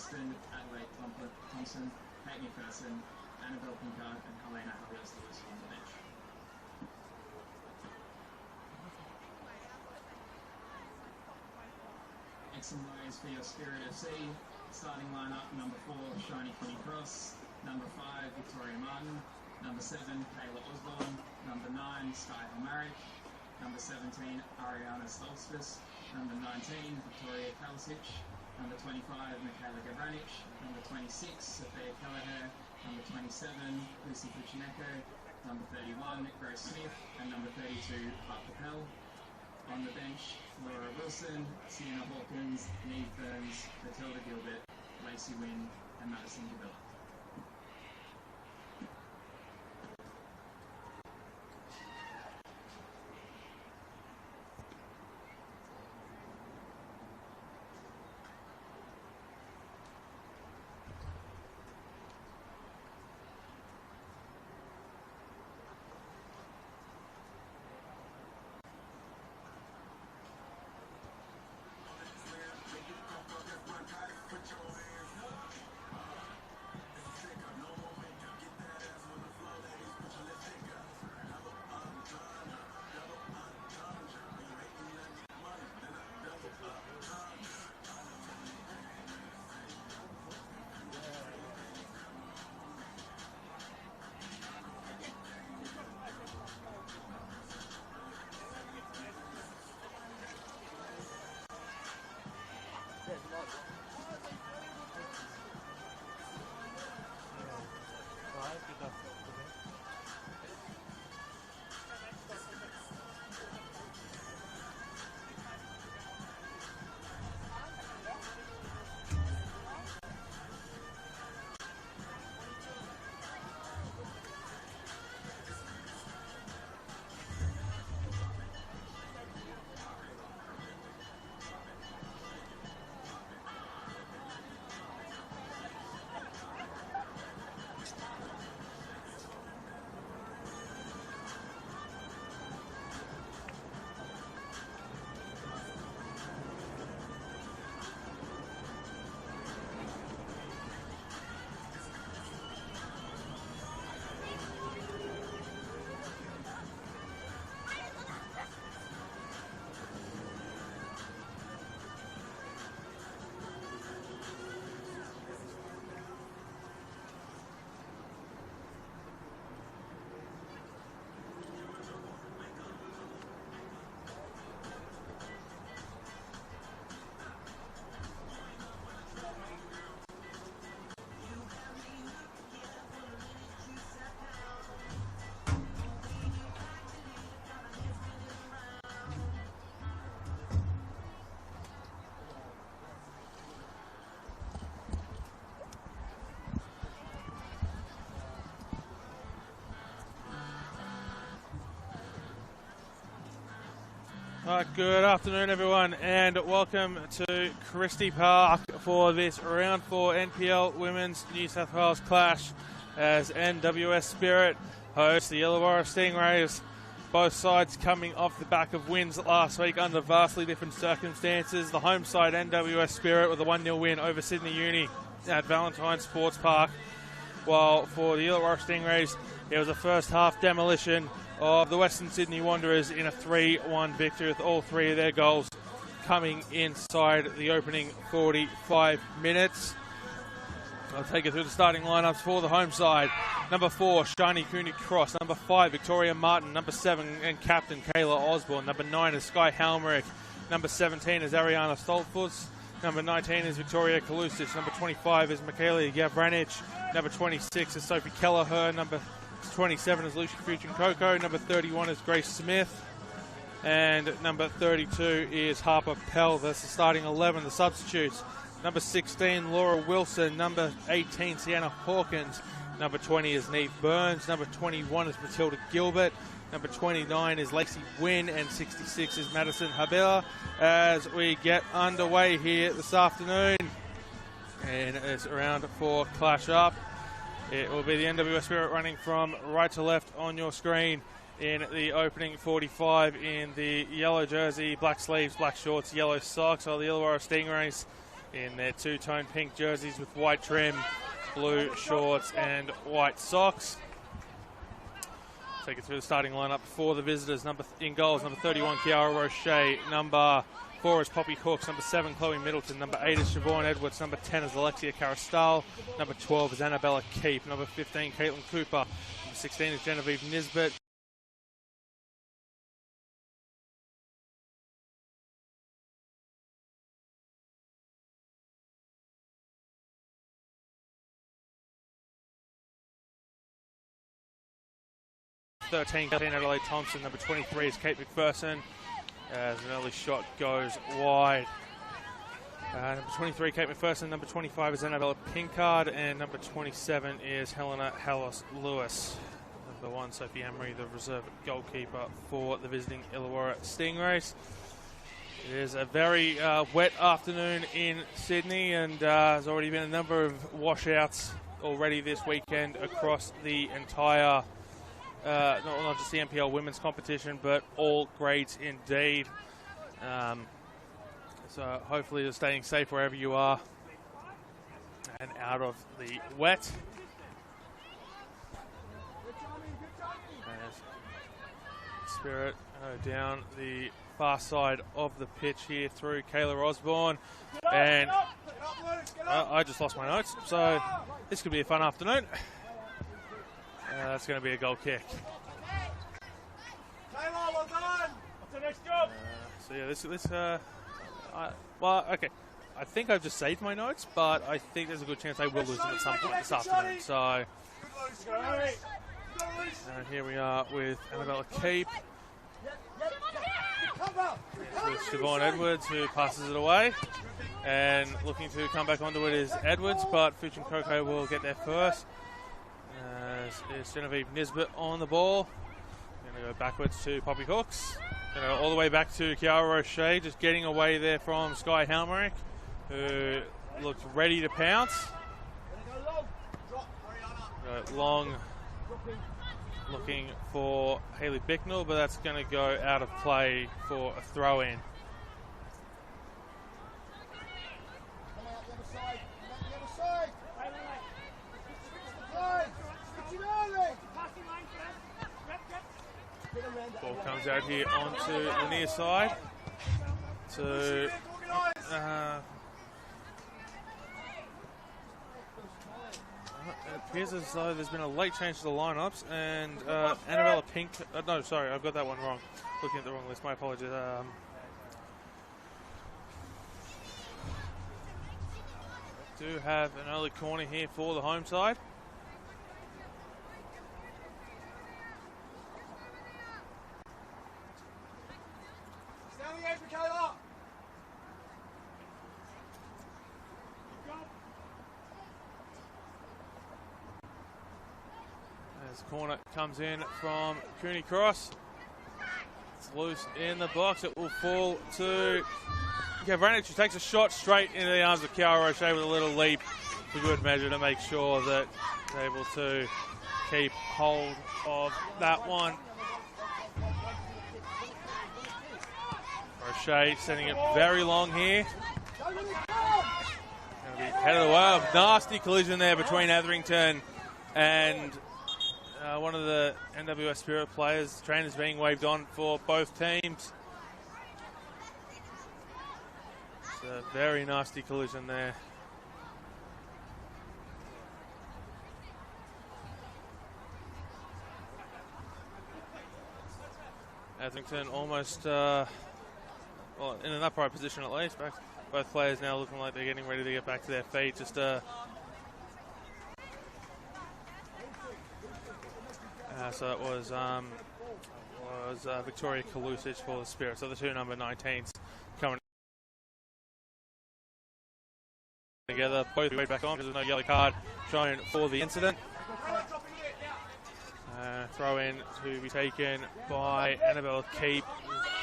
Weston, Adelaide Thompson, Kate McPherson, Annabelle Pinker, and Helena Javier-Lewis on the bench. X and Y's for your Spirit FC. Starting lineup: number 4, Shiny Connie Cross, number 5, Victoria Martin, number 7, Kayla Osborne, number 9, Sky Homeric, number 17, Ariana Stolzfus, number 19, Victoria Kalisic, number 25, Michaela Gavranich, number 26, Sophia Kelleher, number 27, Lucy Puchineko, number 31, Grace Smith, and number 32, Hart Capel. On the bench, Laura Wilson, Sienna Hawkins, Neve Burns, Matilda Gilbert, Lacey Wynn, and Madison Gabilla. Good afternoon, everyone, and welcome to Christie Park for this Round 4 NPL Women's New South Wales Clash as NWS Spirit host the Illawarra Stingrays. Both sides coming off the back of wins last week under vastly different circumstances. The home side, NWS Spirit, with a 1-0 win over Sydney Uni at Valentine Sports Park, while for the Illawarra Stingrays, it was a first half demolition of the Western Sydney Wanderers in a 3-1 victory, with all three of their goals coming inside the opening 45 minutes. I'll take you through the starting lineups for the home side. Number 4, Shiny Cooney Cross. Number 5, Victoria Martin. Number 7, and captain Kayla Osborne. Number 9 is Sky Halmerick. Number 17 is Ariana Stoltzfus. Number 19 is Victoria Kalusic. Number 25 is Michaela Gavranich. Number 26 is Sophie Kelleher. Number 27 is Lucy Fuchin-Coco. Number 31 is Grace Smith. And number 32 is Harper Pell. That's the starting 11. The substitutes: number 16, Laura Wilson. Number 18, Sienna Hawkins. Number 20 is Neve Burns. Number 21 is Matilda Gilbert. Number 29 is Lacey Wynn. And 66 is Madison Habela. As we get underway here this afternoon, and it's round 4 clash up. It will be the NWS Spirit running from right to left on your screen in the opening 45 in the yellow jersey, black sleeves, black shorts, yellow socks, while the Illawarra Stingrays in their two-tone pink jerseys with white trim, blue shorts and white socks. Take it through the starting lineup for the visitors. In goals, number 31, Kiara Roche. Number 4 is Poppy Hooks. Number 7, Chloe Middleton. Number 8 is Siobhan Edwards. Number 10 is Alexia Carastal. Number 12 is Annabella Keep. Number 15, Caitlin Cooper. Number 16 is Genevieve Nisbet. Number 13, Kathleen Adelaide Thompson. Number 23 is Kate McPherson, as an early shot goes wide. Number 23, Kate McPherson. Number 25 is Annabella Pinkard. And number 27 is Helena Hallis-Lewis. Number 1, Sophie Emery, the reserve goalkeeper for the visiting Illawarra Stingrays. It is a very wet afternoon in Sydney, and there's already been a number of washouts already this weekend across the entire not just the NPL women's competition, but all grades indeed. So hopefully you're staying safe wherever you are and out of the wet. As Spirit down the far side of the pitch here through Kayla Osborne. And I just lost my notes, so this could be a fun afternoon. That's going to be a goal kick. Taylor, well done. What's the next job? So yeah, well, okay. I think I've just saved my notes, but I think there's a good chance I will lose them at some point this afternoon. So, and here we are with Annabella Keep. With Siobhan Edwards, who passes it away. And looking to come back onto it is Edwards, but Fuchin Coco will get there first. Is Genevieve Nisbet on the ball. Going to go backwards to Poppy Hooks. Going to go all the way back to Kiara Roche, just getting away there from Sky Halmerick, who looks ready to pounce. Long, looking for Hayley Bicknell, but that's going to go out of play for a throw-in. Ball comes out here onto the near side. It appears as though there's been a late change to the lineups, and Annabella Pink. No, sorry, I've got that one wrong. Looking at the wrong list. My apologies. Do have an early corner here for the home side. As corner comes in from Cooney Cross. It's loose in the box. It will fall to Gavranich, who takes a shot straight into the arms of Kiara Roche with a little leap for good measure to make sure that they're able to keep hold of that one. Roche sending it very long here. Going to be headed away. Nasty collision there between Etherington and one of the NWS Spirit players. Trainers being waved on for both teams. It's a very nasty collision there. Etherington almost, well, in an upright position at least. Both players now looking like they're getting ready to get back to their feet. Just so it was Victoria Kalusic for the Spirit. So the two number 19s coming together. Both way back on because there's no yellow card shown for the incident. Throw in to be taken by Annabelle Keep,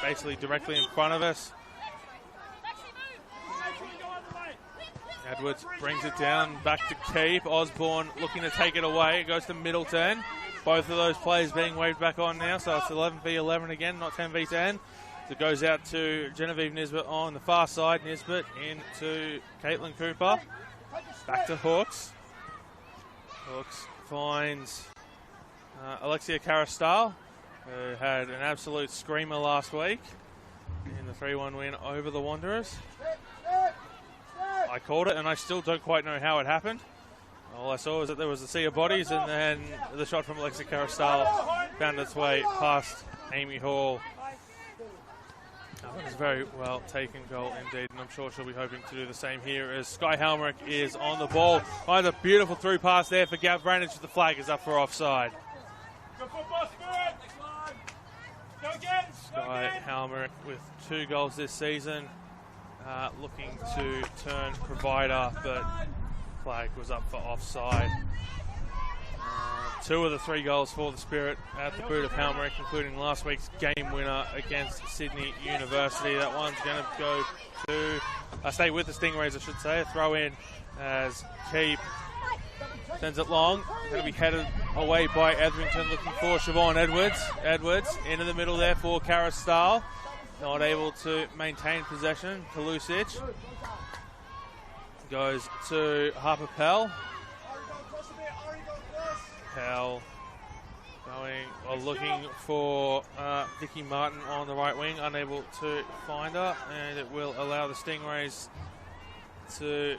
basically directly in front of us. Edwards brings it down back to Keep. Osborne looking to take it away. It goes to Middleton. Both of those players being waved back on now, so it's 11v11 again, not 10v10. It goes out to Genevieve Nisbet on the far side. Nisbet into Caitlin Cooper. Back to Hooks. Hooks finds Alexia Carastal, who had an absolute screamer last week in the 3-1 win over the Wanderers. I called it, and I still don't quite know how it happened. All I saw was that there was a sea of bodies, and then the shot from Alexia Carastal found its way past Amy Hall. That was a very well taken goal indeed, and I'm sure she'll be hoping to do the same here as Sky Helmerick is on the ball. Finds a beautiful through pass there for Gav Branich. The flag is up for offside. Sky Helmerick with 2 goals this season, looking to turn provider, but flag was up for offside. 2 of the 3 goals for the Spirit at the boot of Helmerick, including last week's game winner against Sydney University. That one's going to go to, stay with the Stingrays, I should say. A throw in as Keep sends it long. Going to be headed away by Etherington, looking for Siobhan Edwards. Edwards into the middle there for Carastal. Not able to maintain possession. Kalusic goes to Harper Pell. Pell going, or looking for Vicky Martin on the right wing, unable to find her, and it will allow the Stingrays to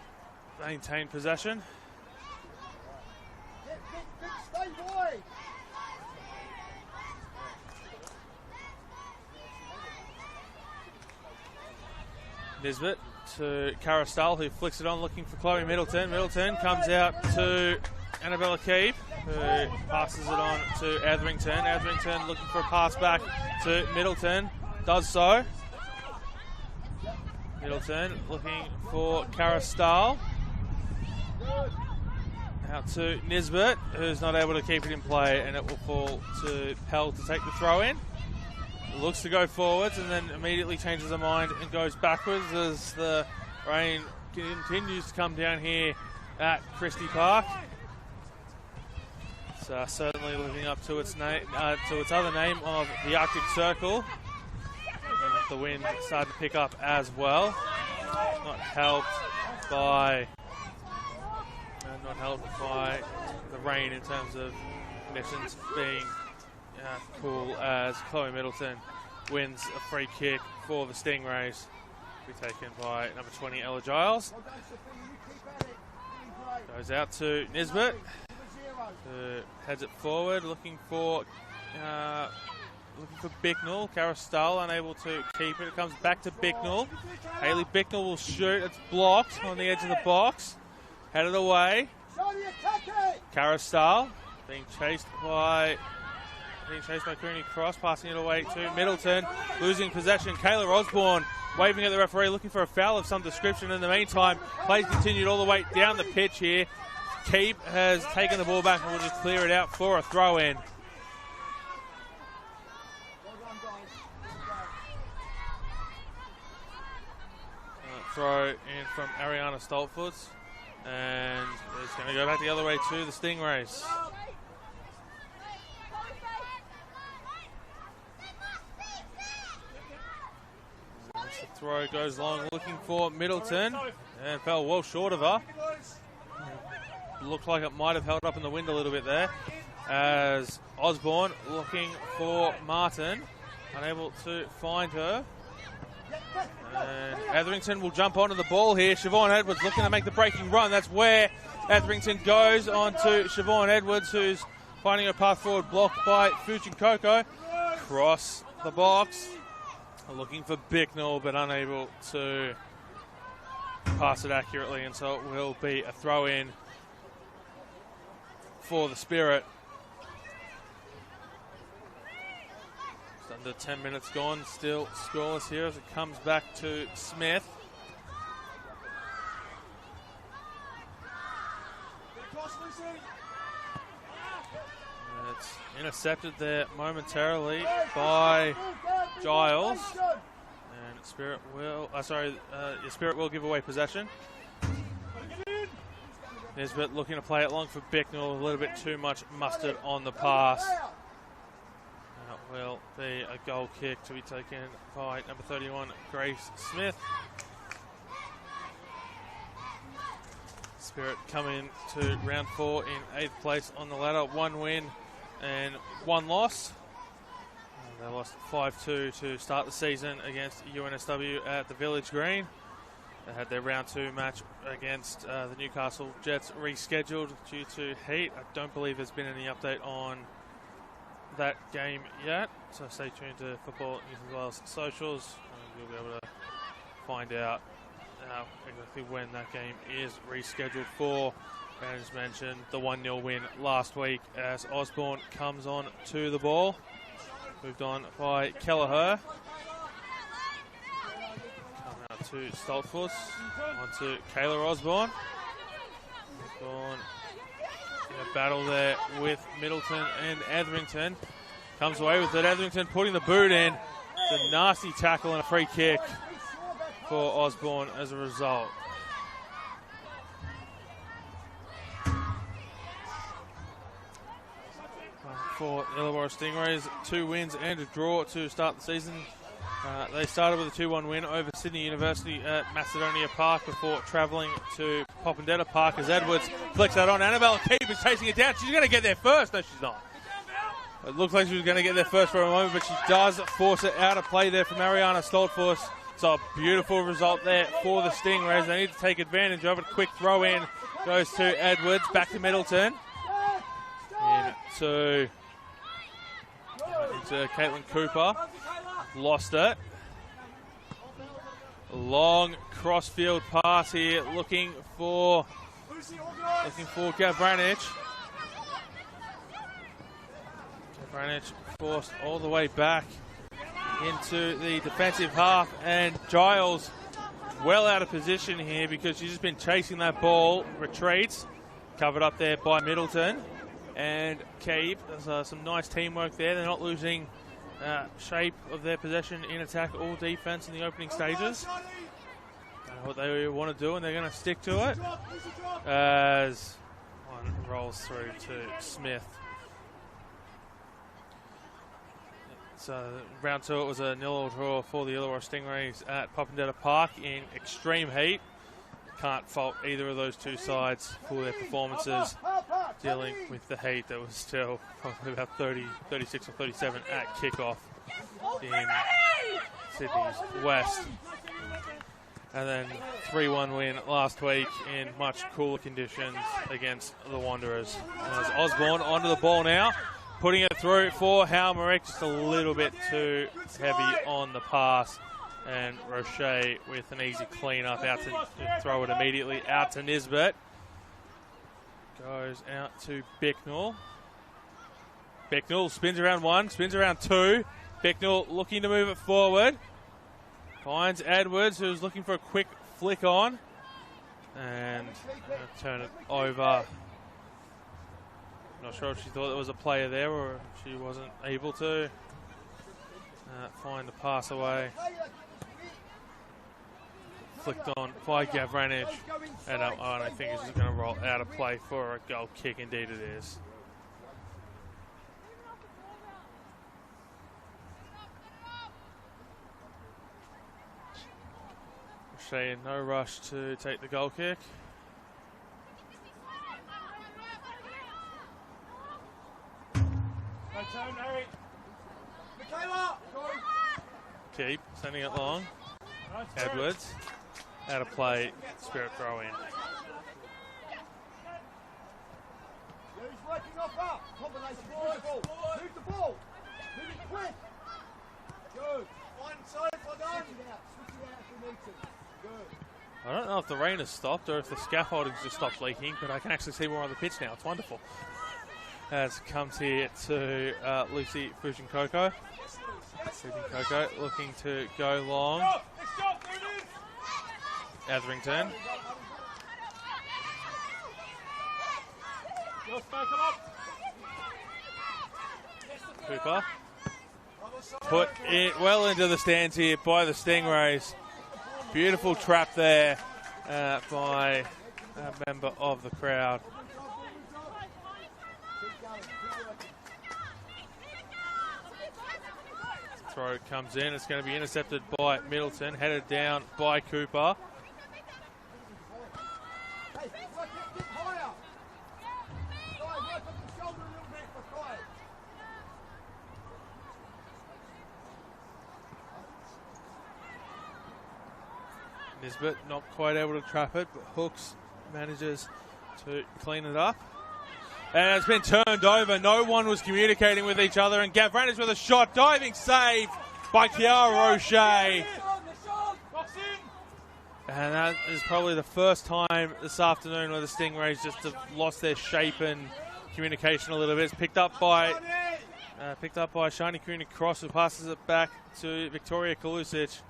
maintain possession. Nisbet to Carastal, who flicks it on, looking for Chloe Middleton. Middleton comes out to Annabella Keep, who passes it on to Etherington. Etherington looking for a pass back to Middleton. Does so. Middleton looking for Carastal. Out to Nisbet, who's not able to keep it in play, and it will fall to Pell to take the throw in. Looks to go forwards and then immediately changes her mind and goes backwards as the rain continues to come down here at Christie Park. It's certainly living up to its name, to its other name of the Arctic Circle. And the wind started to pick up as well. Not helped by the rain in terms of conditions being cool, as Chloe Middleton wins a free kick for the Stingrays. Be taken by number 20 Ella Giles. Goes out to Nisbet. Heads it forward, looking for Bicknell. Carastal unable to keep it. It comes back to Bicknell. Hayley Bicknell will shoot. It's blocked on the edge of the box. Headed away. Carastal being chased by Cooney Cross, passing it away to Middleton, losing possession. Kayla Osborne waving at the referee, looking for a foul of some description. In the meantime, plays continued all the way down the pitch here. Keep has taken the ball back and will just clear it out for a throw-in. Throw in from Ariana Stoltfoots, and it's going to go back the other way to the Stingrays. The throw goes long, looking for Middleton, and fell well short of her. Looked like it might have held up in the wind a little bit there, as Osborne looking for Martin, unable to find her. And Etherington will jump onto the ball here. Siobhan Edwards looking to make the breaking run. That's where Etherington goes on to Siobhan Edwards, who's finding her path forward, blocked by Fujin Coco. Cross the box, looking for Bicknell, but unable to pass it accurately, and so it will be a throw-in for the Spirit. Just under 10 minutes gone, still scoreless here as it comes back to Smith. And it's intercepted there momentarily by Giles, and Spirit will, Spirit will give away possession. Nisbet looking to play it long for Bicknell, a little bit too much mustard on the pass. That will be a goal kick to be taken by number 31, Grace Smith. Spirit coming to round 4 in 8th place on the ladder. 1 win and 1 loss. They lost 5-2 to start the season against UNSW at the Village Green. They had their round 2 match against the Newcastle Jets rescheduled due to heat. I don't believe there's been any update on that game yet, so stay tuned to Football New South Wales socials. You'll be able to find out exactly when that game is rescheduled for. And as mentioned, the 1-0 win last week as Osborne comes on to the ball. Moved on by Kelleher. Come out to Stoltfuss. On to Kayla Osborne. Osborne in a battle there with Middleton and Etherington. Comes away with it. Etherington putting the boot in. It's a nasty tackle and a free kick for Osborne as a result. For Illawarra Stingrays, 2 wins and a draw to start the season. They started with a 2-1 win over Sydney University at Macedonia Park before travelling to Popondetta Park as Edwards flicks that on. Annabelle Keep is chasing it down. She's going to get there first. No, she's not. It looks like she was going to get there first for a moment, but she does force it out of play there for Mariana Stoltfuss. So a beautiful result there for the Stingrays. They need to take advantage of it. Quick throw in goes to Edwards. Back to Middleton. Into Caitlin Cooper. Lost it. Long cross-field pass here, looking for Gavranich. Gavranich forced all the way back into the defensive half, and Giles well out of position here because she's just been chasing that ball. Retreats, covered up there by Middleton and Cape. There's some nice teamwork there. They're not losing shape of their possession in attack or defense in the opening stages. They know what they want to do, and they're going to stick to it as one rolls through to Smith. So round 2, it was a 0-0 draw for the Illawarra Stingrays at Popondetta Park in extreme heat. Can't fault either of those two sides for their performances, dealing with the heat that was still probably about 36 or 37 at kickoff in Sydney's West. And then 3-1 win last week in much cooler conditions against the Wanderers. And as Osborne onto the ball now, putting it through for Hal Marek, just a little bit too heavy on the pass. And Roche with an easy clean up out to throw it immediately out to Nisbet. Goes out to Bicknell. Bicknell spins around 1, spins around 2. Bicknell looking to move it forward. Finds Edwards, who's looking for a quick flick on. And turn it over. Not sure if she thought there was a player there or if she wasn't able to find the pass away. Flicked on by Gavranich, and I don't think it's going to roll out of play for a goal kick. Indeed it is. Roche in no rush to take the goal kick. Keep sending it long. Edwards. Out of play, Spirit throw in. I don't know if the rain has stopped or if the scaffolding's just stopped leaking, but I can actually see more on the pitch now. It's wonderful. As it comes here to Lucy Fujinkoko. Fujinkoko looking to go long. Etherington. Cooper. Put it well into the stands here by the Stingrays. Beautiful trap there by a member of the crowd. Throw comes in. It's going to be intercepted by Middleton, headed down by Cooper. Nisbet not quite able to trap it, but Hooks manages to clean it up. And it's been turned over. No one was communicating with each other. And Gavranich with a shot. Diving save by Kiara Roche. And that is probably the first time this afternoon where the Stingrays just have lost their shape and communication a little bit. It's picked up by Shani Cooney-Cross, who passes it back to Victoria Kalusic.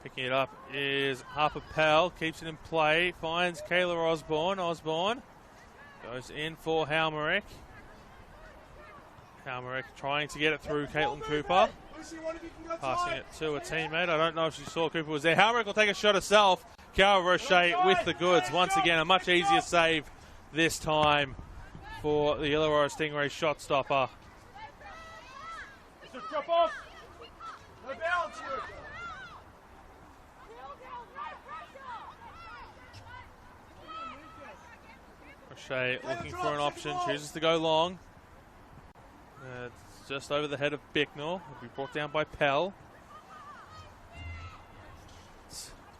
Picking it up is Harper Powell, keeps it in play, finds Kayla Osborne. Osborne goes in for Halmerick. Halmerick trying to get it through Caitlin Cooper. Passing it to a teammate. I don't know if she saw Cooper was there. Halmerick will take a shot herself. Cara Roche with the goods. Once again, a much easier save this time for the Illawarra Stingrays shot stopper. Drop off. No balance here. Roche looking for an option, chooses to go long. It's just over the head of Bicknell. Will be brought down by Pell.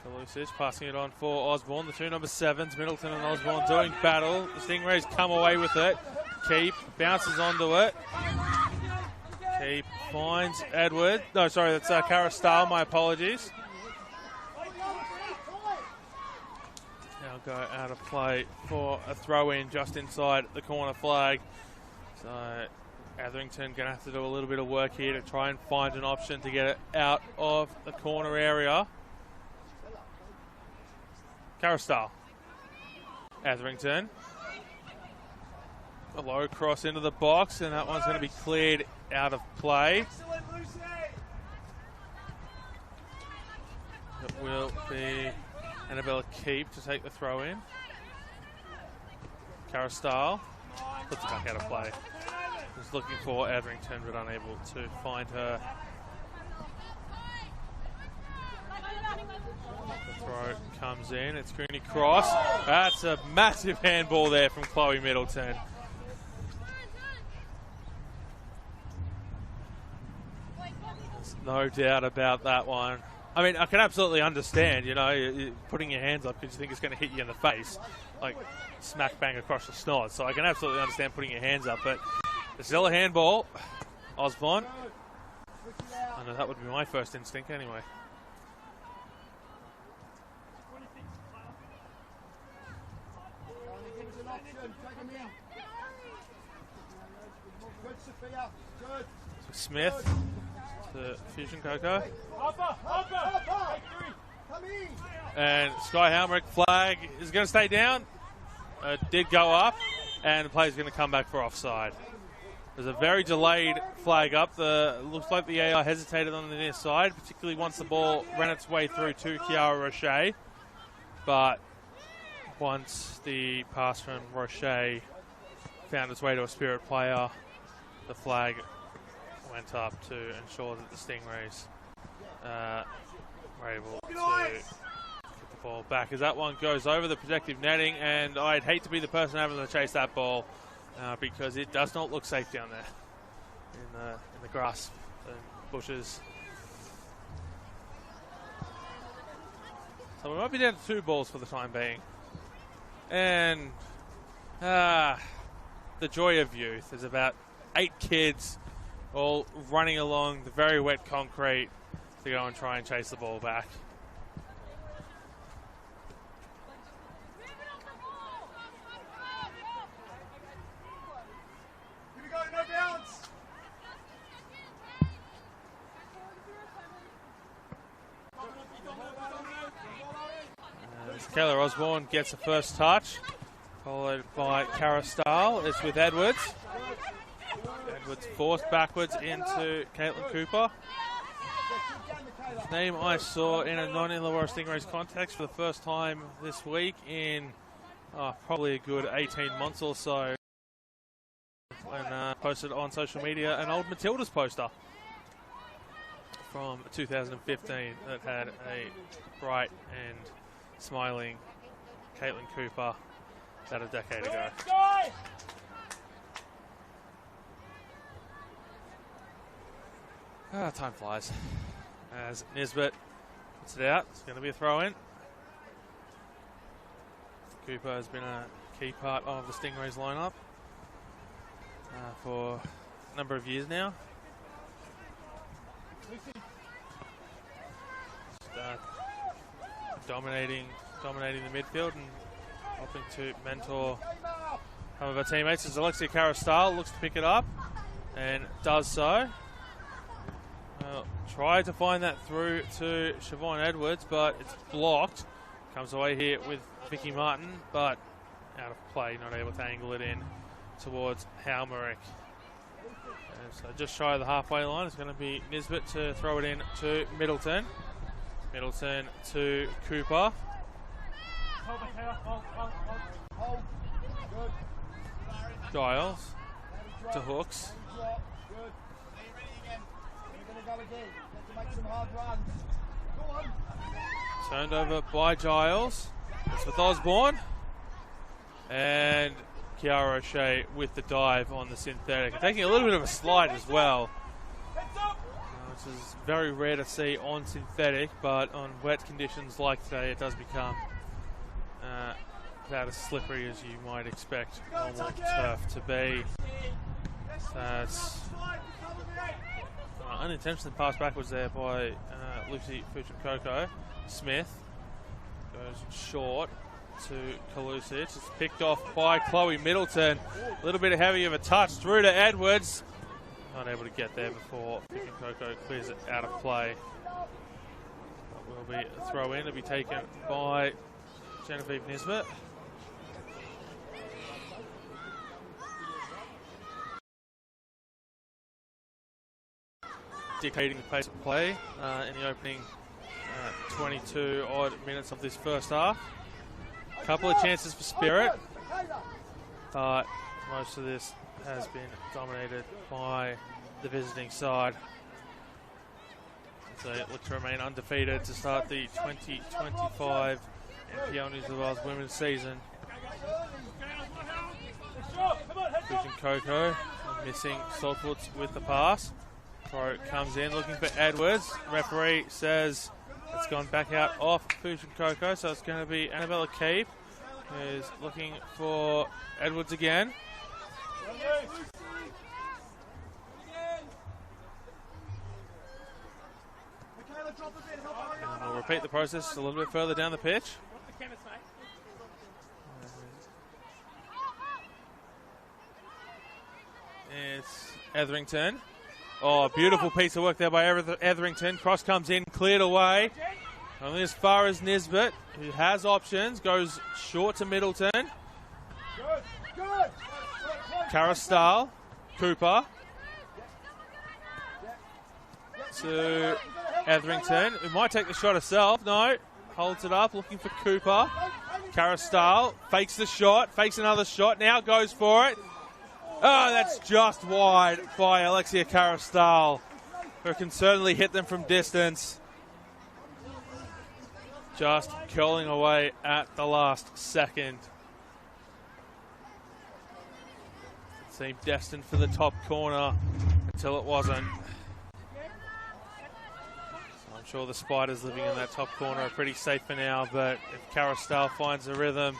Kalusic passing it on for Osborne. The two number 7s, Middleton and Osborne, doing battle. The Stingrays come away with it. Keep bounces onto it. Keep finds Edward. No, sorry, that's Cara Stahl. My apologies. Now go out of play for a throw-in just inside the corner flag. So Etherington going to have to do a little bit of work here to try and find an option to get it out of the corner area. Cara Stahl. Etherington. A low cross into the box, and that one's going to be cleared out of play. It will be Annabella Keep to take the throw in. Cara Stahl puts it back out of play. Was looking for Etherington, but unable to find her. The throw comes in. It's Cooney Cross. That's a massive handball there from Chloe Middleton. There's no doubt about that one. I mean, I can absolutely understand, you know, you're putting your hands up because you think it's going to hit you in the face, like smack bang across the snot. So I can absolutely understand putting your hands up, but it's still a handball. Osborne. I know that would be my first instinct anyway. So Smith to Fusion Coco. And Sky Halmerick flag is going to stay down. It did go up, and the play's going to come back for offside. There's a very delayed flag up. Looks like the AR hesitated on the near side, particularly once the ball ran its way through to Kiara Roche. But once the pass from Roche found its way to a Spirit player, the flag went up to ensure that the Stingrays were able to get the ball back, as that one goes over the protective netting, and I'd hate to be the person having to chase that ball because it does not look safe down there in the grass and bushes. So we might be down to 2 balls for the time being. And the joy of youth is about 8 kids all running along the very wet concrete to go and try and chase the ball back. Here we go, no balance. Kayla Osborne gets the first touch, followed by Cara Stahl. It's with Edwards. Edwards forced backwards into Caitlin Cooper. Name I saw in a non-Illawarra Stingrays context for the first time this week in probably a good 18 months or so. And posted on social media an old Matildas poster from 2015 that had a bright and smiling Caitlin Cooper about a decade ago. Time flies as Nisbet puts it out. It's going to be a throw-in. Cooper has been a key part of the Stingrays lineup for a number of years now. Dominating the midfield and helping to mentor some of her teammates as Alexia Carastal looks to pick it up and does so. Tried to find that through to Siobhan Edwards, but it's blocked. Comes away here with Vicky Martin, but out of play, not able to angle it in towards Halmerick. So just shy of the halfway line, it's going to be Nisbet to throw it in to Middleton. Middleton to Cooper. Giles to Hooks. Turned over by Giles. It's with Osborne. And Kiara O'Shea with the dive on the synthetic. Taking a little bit of a slide as well. Which is very rare to see on synthetic, but on wet conditions like today, it does become about as slippery as you might expect normal turf to be. So it's unintentionally passed backwards there by Lucy Fuchin-Coco. Smith goes short to Kalusic. It's picked off by Chloe Middleton. A little bit heavy of a touch through to Edwards. Not able to get there before Fuchin-Coco clears it out of play. That will be a throw in to be taken by Genevieve Nisbet. Dictating the pace of play in the opening 22 odd minutes of this first half. A couple of chances for Spirit, but most of this has been dominated by the visiting side. So it looks to remain undefeated to start the 2025 NPL New South Wales women's season. Fuchin-Coco missing Saltwoods with the pass. Throw comes in looking for Edwards. Referee says it's gone back out off Fuchin-Coco, so it's going to be Annabella Keefe who's looking for Edwards again. And we'll repeat the process a little bit further down the pitch. It's Etherington. Oh, beautiful piece of work there by Etherington. Cross comes in, cleared away. Only as far as Nisbet, who has options, goes short to Middleton. Carastal, Cooper. To Etherington, who might take the shot herself. No, holds it up, looking for Cooper. Carastal fakes the shot, fakes another shot, now goes for it. Oh, that's just wide by Alexia Carastal, who can certainly hit them from distance. Just curling away at the last second. It seemed destined for the top corner until it wasn't. So I'm sure the Spiders living in that top corner are pretty safe for now, but if Carastal finds a rhythm,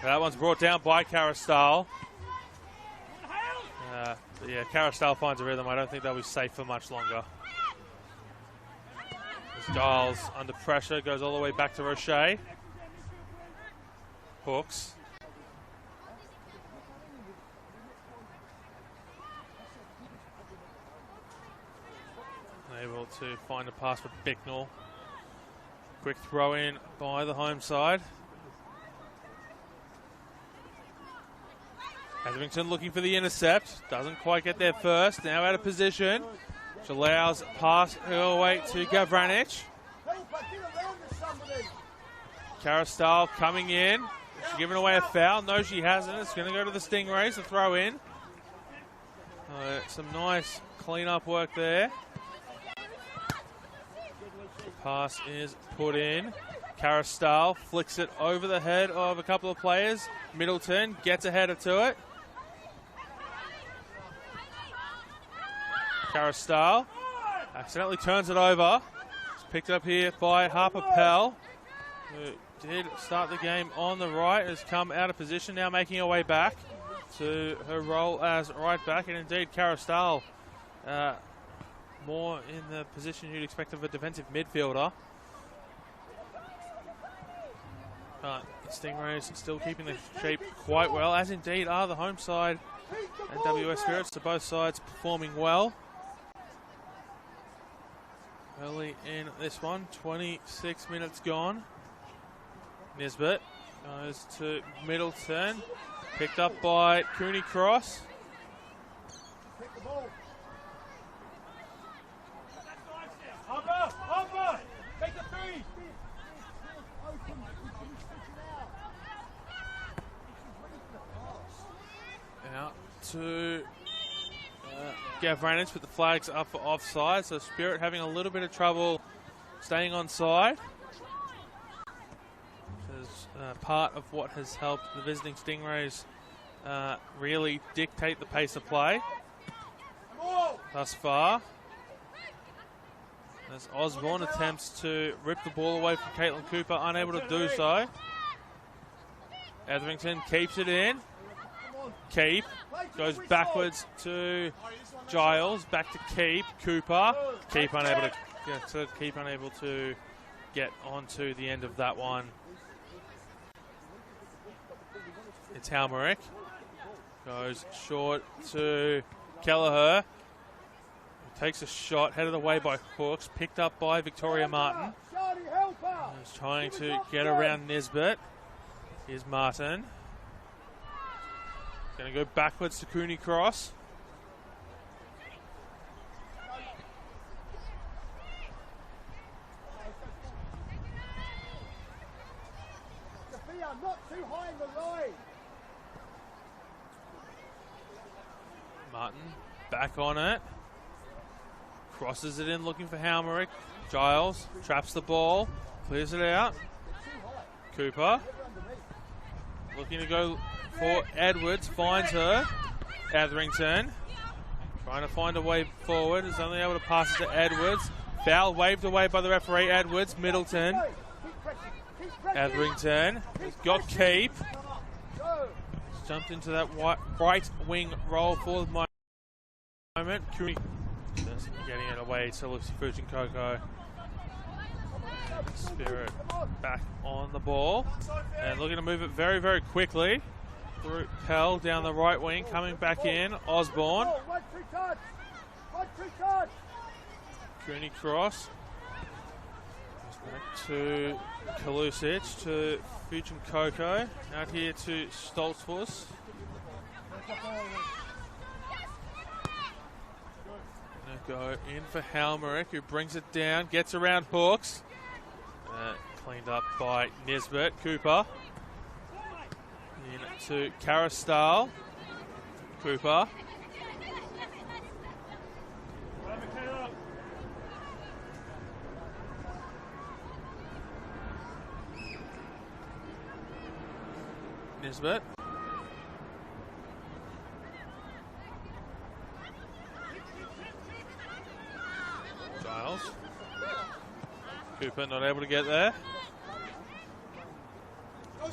that one's brought down by Carastal. Yeah, Carastal finds a rhythm. I don't think they'll be safe for much longer. As Giles under pressure goes all the way back to Roche. Hooks. Able to find a pass for Bicknell. Quick throw in by the home side. Etherington looking for the intercept. Doesn't quite get there first. Now out of position. Which allows pass her way to Gavranich. Carastal coming in. She's giving away a foul. No, she hasn't. It's going to go to the Stingrays. The throw in. Some nice clean-up work there. pass is put in. Carastal flicks it over the head of a couple of players. Middleton gets ahead to it. Carastal accidentally turns it over. It's picked up here by Harper Pell, who did start the game on the right, has come out of position, now making her way back to her role as right back. And indeed, Carastal more in the position you'd expect of a defensive midfielder. But Stingrays still keeping the shape quite well, as indeed are the home side and NWS Spirits, so both sides performing well. Early in this one, 26 minutes gone. Nisbet goes to Middleton, picked up by Cooney Cross. Take the three. Out to Gavranich with the flags up for offside, so Spirit having a little bit of trouble staying on side. Which is part of what has helped the visiting Stingrays really dictate the pace of play thus far. As Osborne attempts to rip the ball away from Caitlin Cooper, unable to do so. Etherington keeps it in. Keep goes backwards to Giles, back to Keep. Cooper. Keep unable to get onto the end of that one. It's Halmerick. Goes short to Kelleher. Takes a shot, headed away by Hooks, picked up by Victoria Martin. He's trying to get around Nisbet. Here's Martin. Going to go backwards to Cooney Cross. Not too high in the line. Martin back on it. Crosses it in looking for Halmerick. Giles traps the ball, clears it out. Cooper looking to go for Edwards, finds her. Etherington trying to find a way forward, is only able to pass it to Edwards. Foul waved away by the referee. Edwards, Middleton. Etherington has got Keep. He's jumped into that right wing role for the moment. Cooney just getting it away to Lucy Fujinkoko. Spirit back on the ball and looking to move it very, very quickly. Through Pell down the right wing, coming back in. Osborne. Cooney Cross. Goes back to Kalusic, to Fujinkoko. Out here to Stoltzfus. Go in for Halmerick, who brings it down, gets around Hawks. Cleaned up by Nisbet. Cooper. In to Carastal. Cooper. Nisbet. Giles. Cooper not able to get there. Now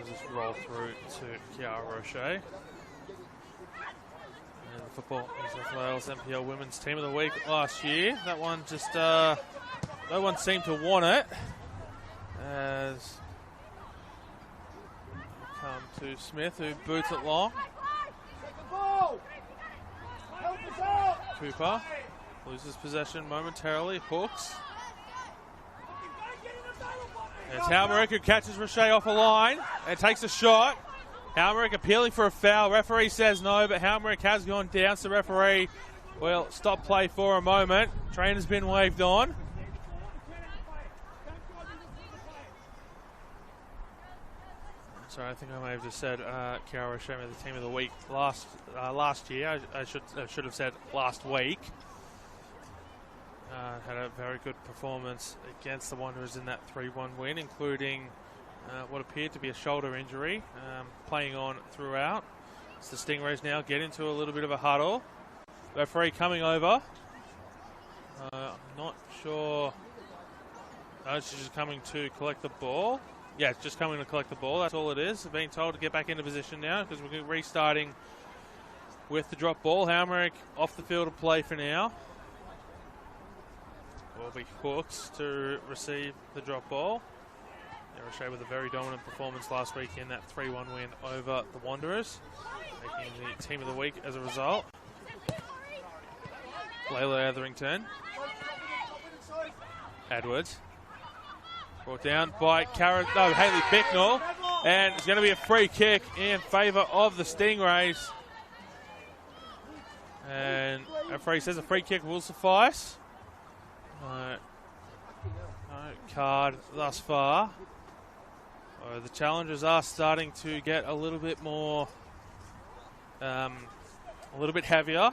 just roll through to Kiara Roche. And the Football New South Wales NPL Women's Team of the Week last year. That one just, no one seemed to want it. As come to Smith, who boots it long. Cooper loses possession momentarily. Hooks. It's Halmerick who catches Roche off a line and takes a shot. Halmerick appealing for a foul. Referee says no, but Halmerick has gone down, so referee will stop play for a moment. Train has been waved on. Sorry, I think I may have just said Kiara showed me the team of the week last year. I should have said last week. Had a very good performance against the Wanderers in that 3-1 win, including what appeared to be a shoulder injury, playing on throughout. So the Stingrays now get into a little bit of a huddle. Referee coming over. I'm not sure. She's just coming to collect the ball. Yeah, it's just coming to collect the ball. That's all it is. Being told to get back into position now because we're restarting with the drop ball. Hamrick off the field of play for now. Will be Hooks to receive the drop ball. Roche with a very dominant performance last week in that 3-1 win over the Wanderers, making the team of the week as a result. Layla Etherington. Edwards. Brought down by Hayley Bicknell. And it's going to be a free kick in favour of the Stingrays. And referee says a free kick will suffice. No card thus far. The challengers are starting to get a little bit more, a little bit heavier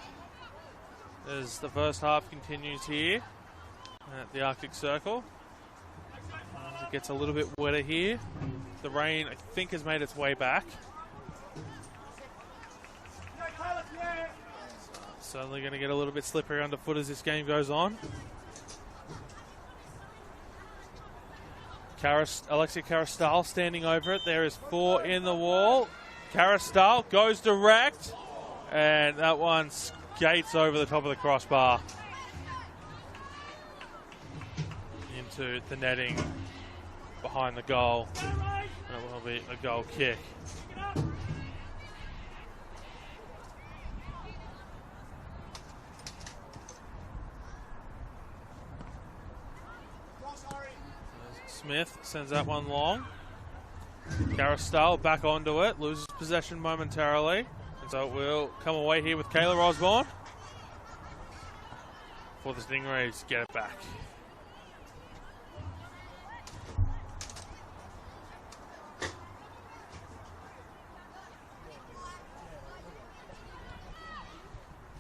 as the first half continues here at the Arctic Circle. It gets a little bit wetter here. The rain, I think, has made its way back. Certainly going to get a little bit slippery underfoot as this game goes on. Alexia Karastal standing over it. There is 4 in the wall. Karastal goes direct, and that one skates over the top of the crossbar into the netting behind the goal. That will be a goal kick. Smith sends that one long. Karastal back onto it, loses possession momentarily. And so it will come away here with Kayla Osborne. For the Stingrays, get it back.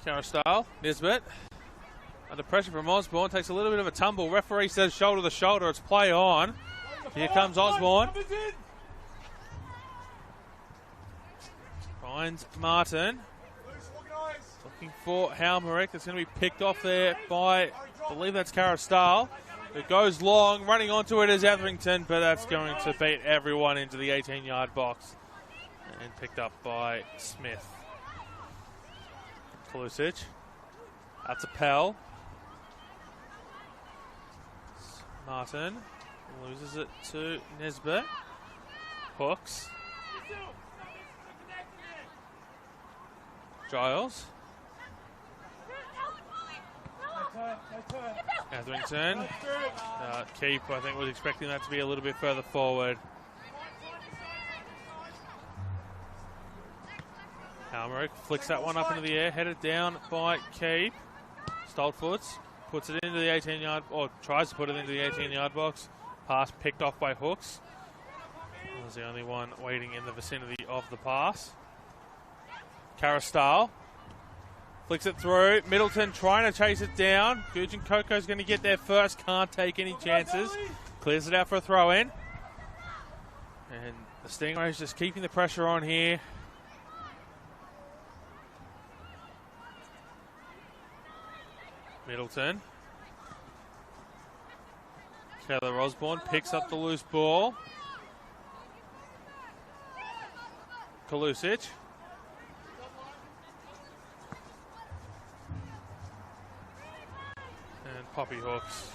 Karastal, Nisbet. Under pressure from Osborne, takes a little bit of a tumble. Referee says shoulder to shoulder, it's play on. Here comes Osborne. Finds Martin. Looking for Halmerick. It's going to be picked off there by, I believe that's Karastal. It goes long, running onto it is Etherington, but that's going to beat everyone into the 18-yard box. And picked up by Smith. Kalusic. That's a Pell. Martin loses it to Nisbet. Hooks. Giles. Etherington. Keep, I think, was expecting that to be a little bit further forward. Halmerick flicks that one up into the air, headed down by Keep. Stoltfoots puts it into the 18-yard, or tries to put it into the 18-yard box. Pass picked off by Hooks. Was the only one waiting in the vicinity of the pass. Karastal flicks it through. Middleton trying to chase it down. Gugin Coco's going to get there first. Can't take any chances. Clears it out for a throw-in. And the Stingrays just keeping the pressure on here. Middleton. Taylor Osborne picks up the loose ball. Kalusic. And Poppy Hooks.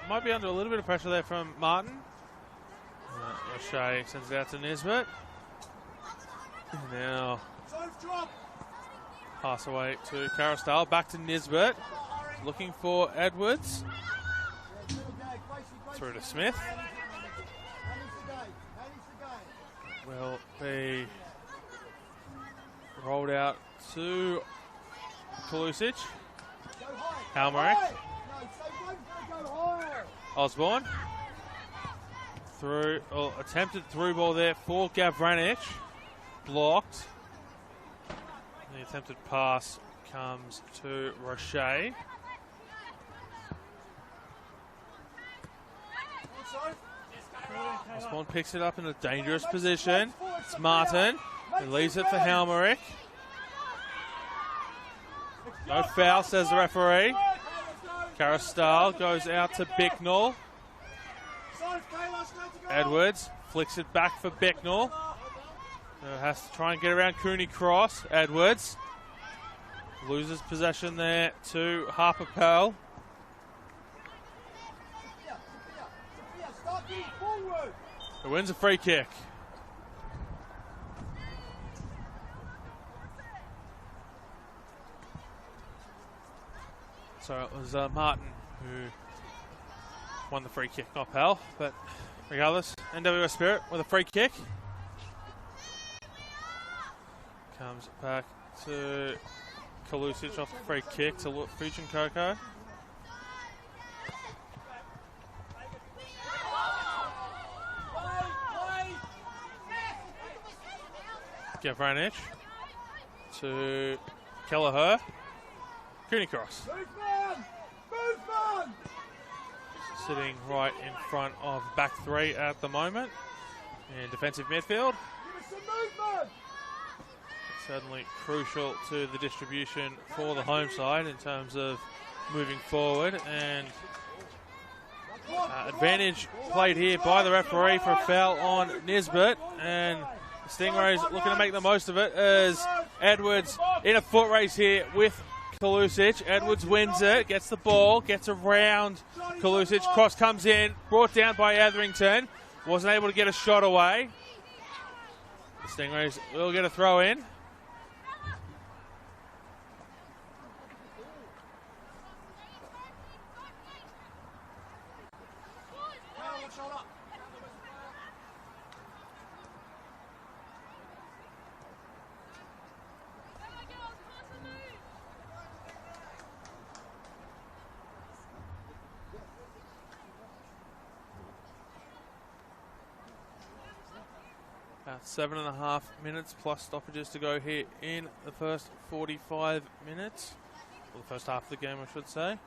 Might be under a little bit of pressure there from Martin. O'Shea sends it out to Nisbet. Now pass away to Karastal. Back to Nisbet. Looking for Edwards. Through to Smith. Will be rolled out to Kalusic. Halmerick. Osborne. through, or attempted through ball there for Gavranic. Blocked. The attempted pass comes to Roche. Osborne picks it up in a dangerous position. It's Martin. He leaves it for Halmerick. No foul, says the referee. Carastal goes out to Bicknell. Edwards flicks it back for Bicknell. Has to try and get around Cooney Cross. Edwards loses possession there to Harper Pearl. Who wins a free kick. So it was Martin who won the free kick, not Pearl. But regardless, NWS Spirit with a free kick. Comes back to Kalusic off the free kick to Fuchin Coco. Gavranic to Kelleher. Cooney Cross. Sitting right in front of back three at the moment in defensive midfield. Certainly crucial to the distribution for the home side in terms of moving forward, and advantage played here by the referee for a foul on Nisbet, and the Stingrays looking to make the most of it as Edwards in a foot race here with Kalusic. Edwards wins it, gets the ball, gets around Kalusic, cross comes in, brought down by Etherington, wasn't able to get a shot away. The Stingrays will get a throw in. About 7.5 minutes plus stoppages to go here in the first 45 minutes. Or the first half of the game, I should say.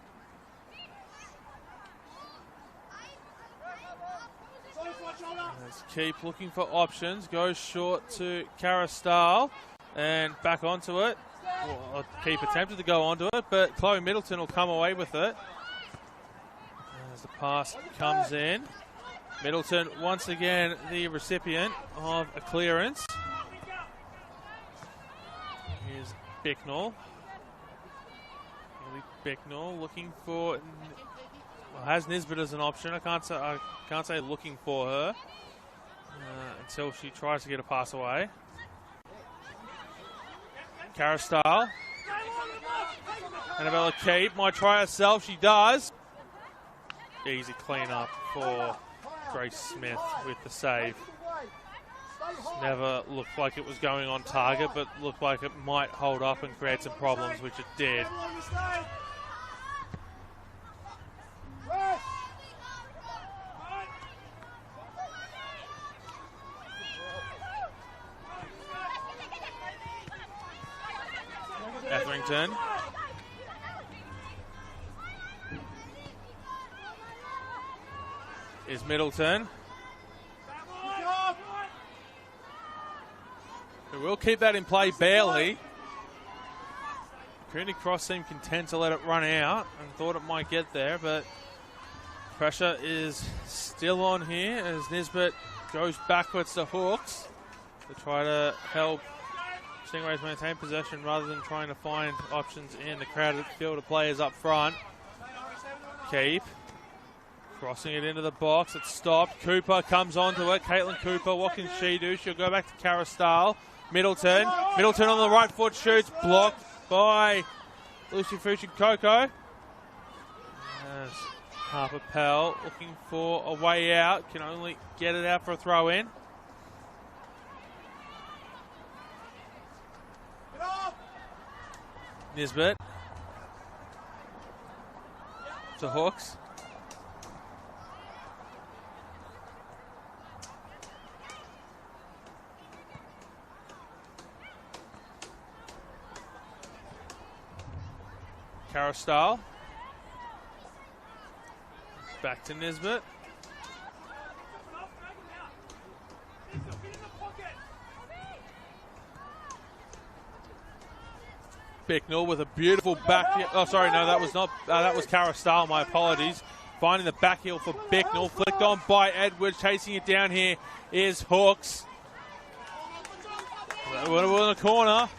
Let's keep looking for options. Goes short to Carastal and back onto it. Well, keep attempted to go onto it, but Chloe Middleton will come away with it. As the pass comes in. Middleton, once again, the recipient of a clearance. Here's Bicknell. Bicknell looking for, well, has Nisbet as an option. I can't say looking for her until she tries to get a pass away. Carastal. Annabella Keep might try herself. She does. Easy clean up for Grace Smith with the save. Never looked like it was going on target, but looked like it might hold up and create some problems, which it did. Etherington. Is Middleton. Who will keep that in play barely. Cooney Cross seemed content to let it run out and thought it might get there, but pressure is still on here as Nisbet goes backwards to Hawks to try to help Stingrays maintain possession rather than trying to find options in the crowded field of players up front. Keep. Crossing it into the box, it's stopped. Cooper comes onto it. Caitlin Cooper, what can she do? She'll go back to Carastal. Middleton. Middleton on the right foot shoots. Blocked by Lucy Fuchin Coco. As Harper Pell looking for a way out. Can only get it out for a throw in. Nisbet. To Hooks. Carristal. Back to Nisbet. Bicknell with a beautiful back heel. Oh, sorry, no, that was not. That was Carristal. My apologies. Finding the back heel for Bicknell. Flicked on by Edwards. Chasing it down here is Hooks. We're in the corner.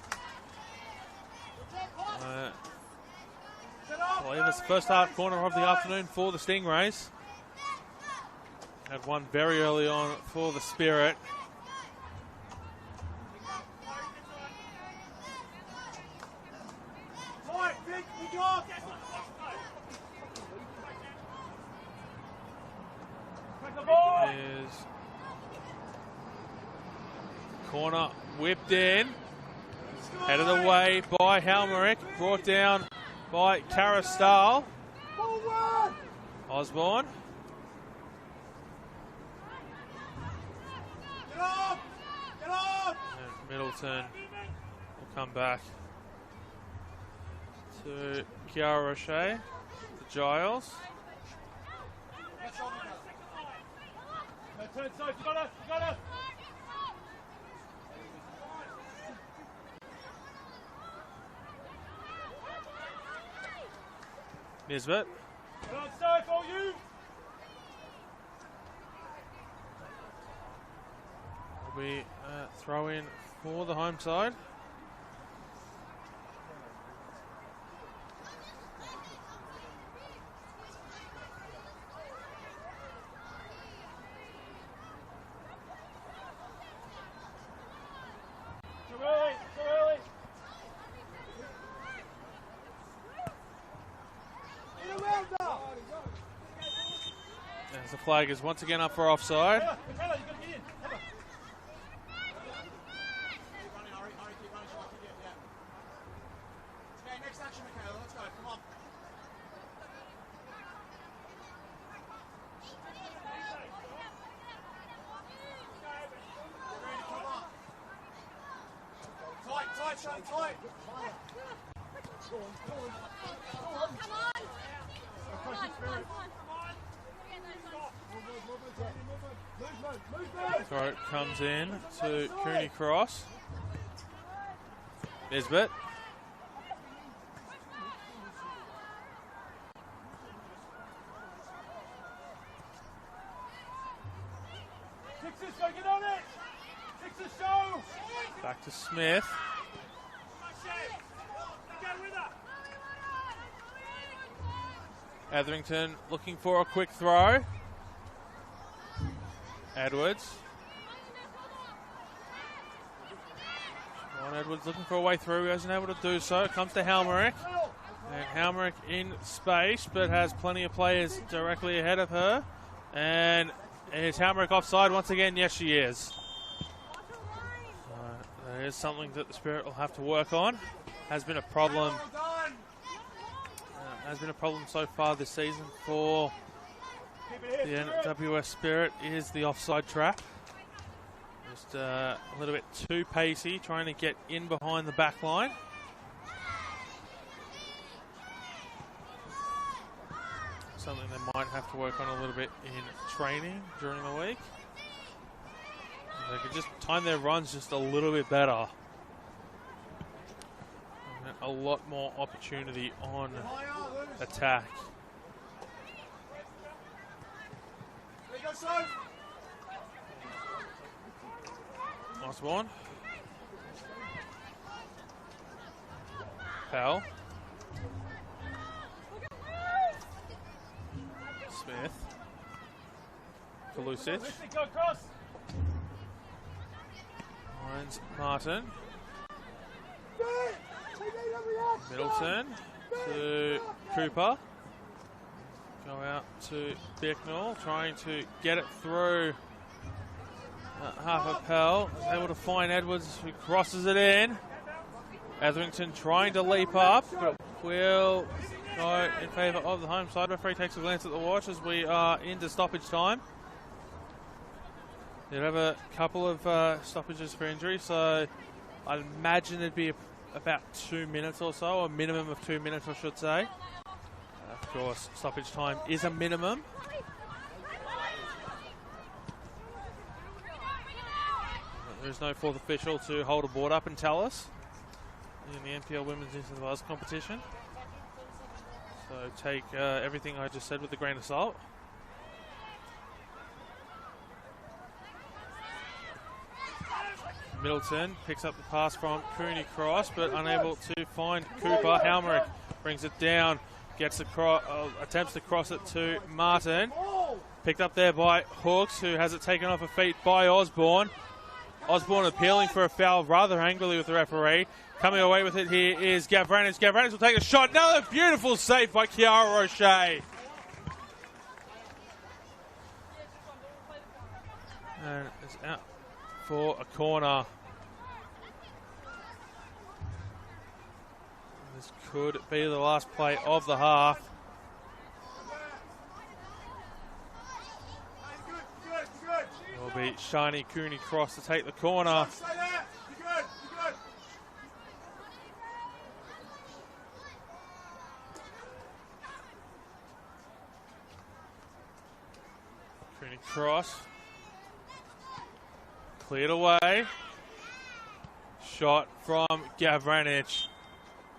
I believe it's the first half corner of the afternoon for the Stingrays. Had one very early on for the Spirit. Is corner whipped in, headed away by Halmerick, brought down by Carristal. Osborne. And Middleton will come back to Kiara Roche, to Giles. Turn side, you got it! Nisbet. Turn side for you! Will be throw in for the home side. As the flag is once again up for offside. Throw comes in to Cooney Cross. Nisbet. Back to Smith. Etherington looking for a quick throw. Edwards. Edwards looking for a way through. He hasn't been able to do so. It comes to Halmerick. And Halmerick in space, but has plenty of players directly ahead of her. And is Halmerick offside once again? Yes, she is. That is something that the Spirit will have to work on. Has been a problem. Has been a problem so far this season for the NWS Spirit is the offside trap. Just a little bit too pacey, trying to get in behind the back line. Something they might have to work on a little bit in training during the week. They could just time their runs just a little bit better. And a lot more opportunity on attack. Osborne. Powell. Smith. Kalusic. Finds Martin. Middleton to Cooper. Go out to Bicknell, trying to get it through Harper Pell. Is able to find Edwards, who crosses it in. Etherington trying to leap up, but will go in favour of the home side. Referee takes a glance at the watch as we are into stoppage time. They'd have a couple of stoppages for injury, so I'd imagine there'd be about 2 minutes or so, a minimum of 2 minutes, I should say. Of course, stoppage time is a minimum. There is no fourth official to hold a board up and tell us in the NPL Women's New South Wales competition. So take everything I just said with a grain of salt. Middleton picks up the pass from Cooney Cross, but unable to find Cooper. Halmerick brings it down, gets attempts to cross it to Martin. Picked up there by Hooks, who has it taken off her feet by Osborne. Osborne appealing for a foul rather angrily with the referee. Coming away with it here is Gavranich. Gavranich will take a shot. Another beautiful save by Kiara Roche. And it's out for a corner. This could be the last play of the half. It will be Shani Cooney Cross to take the corner. Cooney Cross. Cleared away. Shot from Gavranich.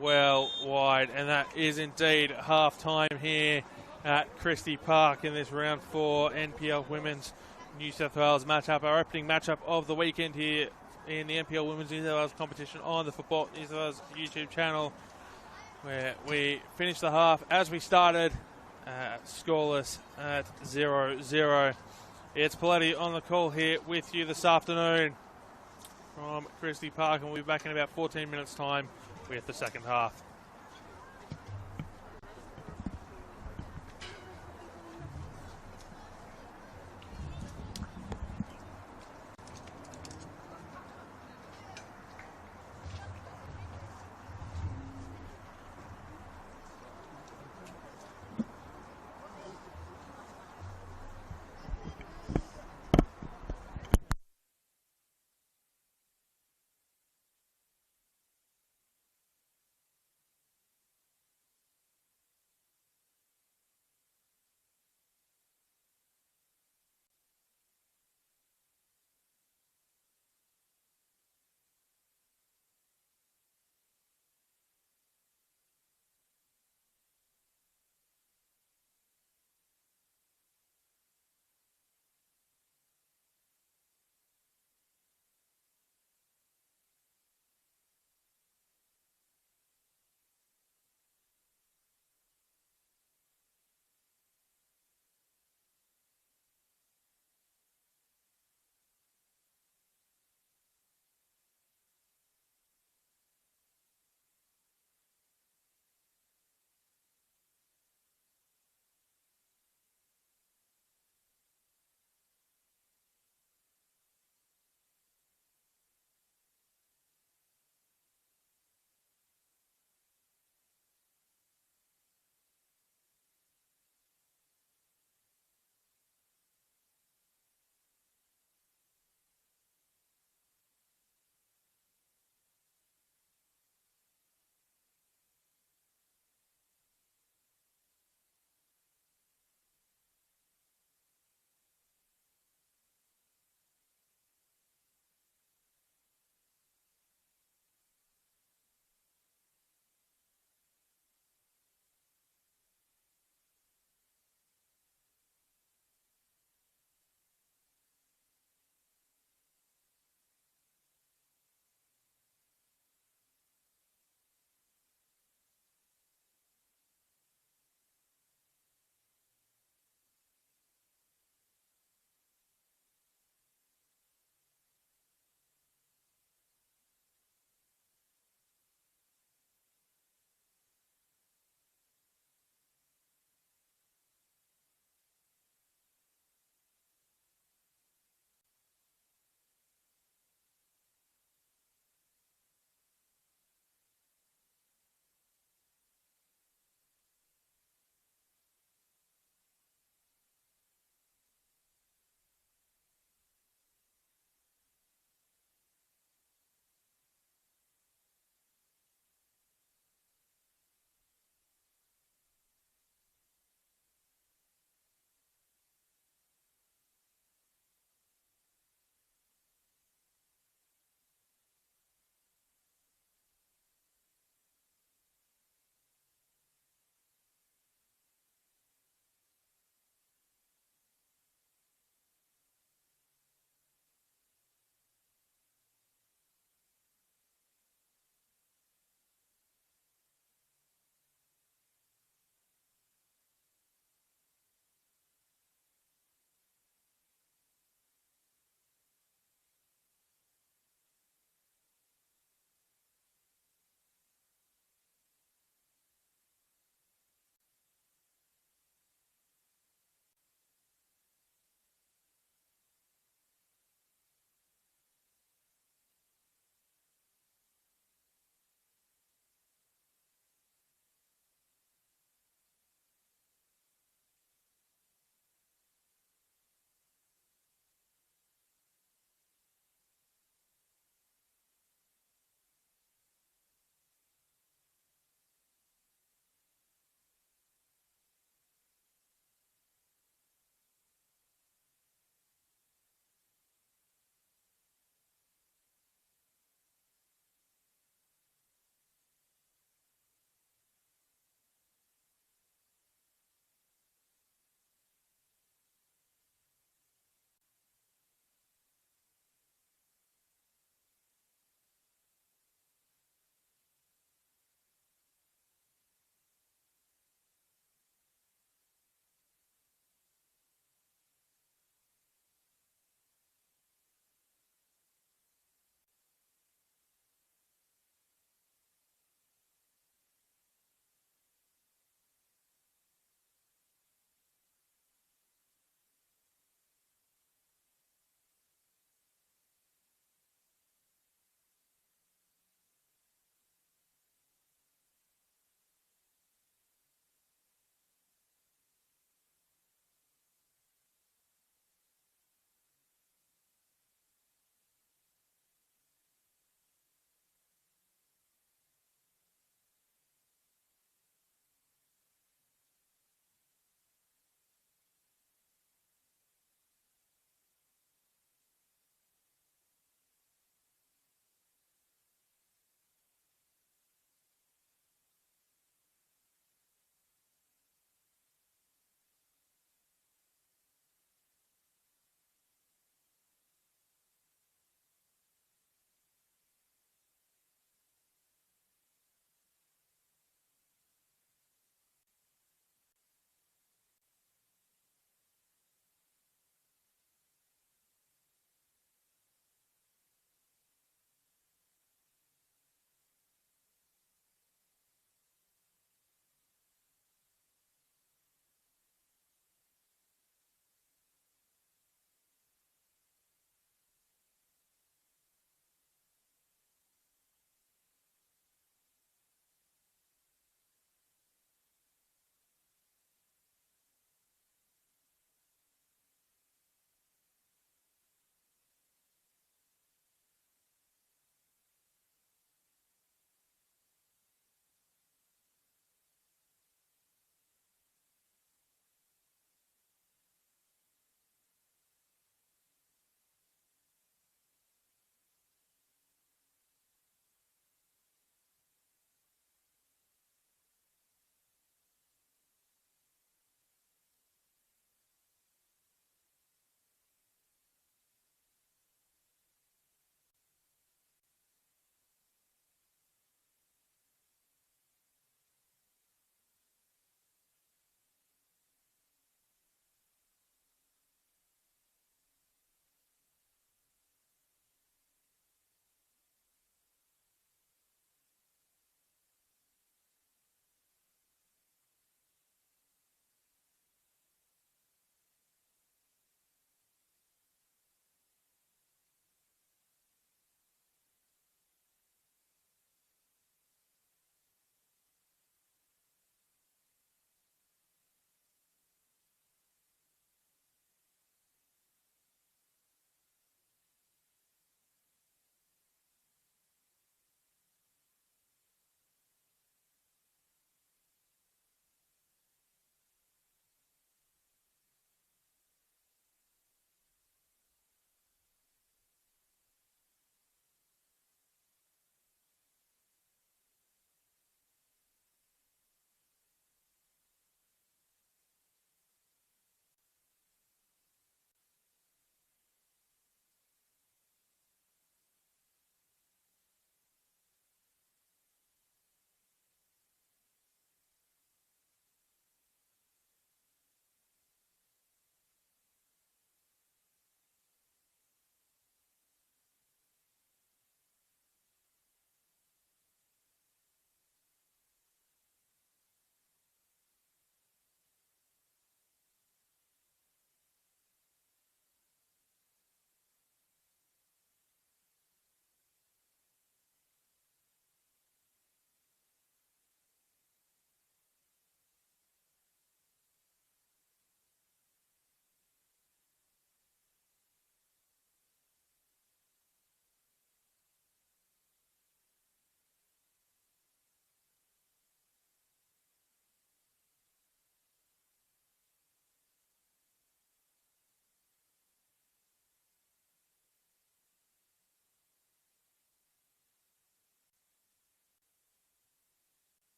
Well wide. And that is indeed half time here at Christie Park in this round 4 NPL Women's New South Wales matchup. Our opening matchup of the weekend here in the NPL Women's New South Wales competition on the Football New South Wales YouTube channel, where we finished the half as we started, scoreless at 0-0. It's Paletti on the call here with you this afternoon from Christie Park, and we'll be back in about 14 minutes' time with the second half.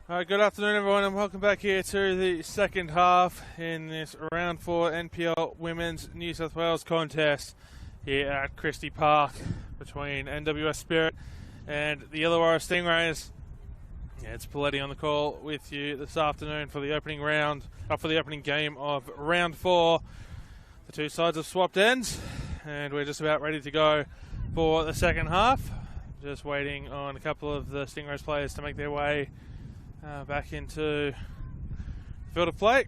All right, good afternoon, everyone, and welcome back here to the second half in this round 4 NPL Women's New South Wales contest here at Christie Park between NWS Spirit and the Illawarra Stingrays. Yeah, it's Paletti on the call with you this afternoon for the opening round, for the opening game of round 4. The two sides have swapped ends, and we're just about ready to go for the second half. Just waiting on a couple of the Stingrays players to make their way back into field of play.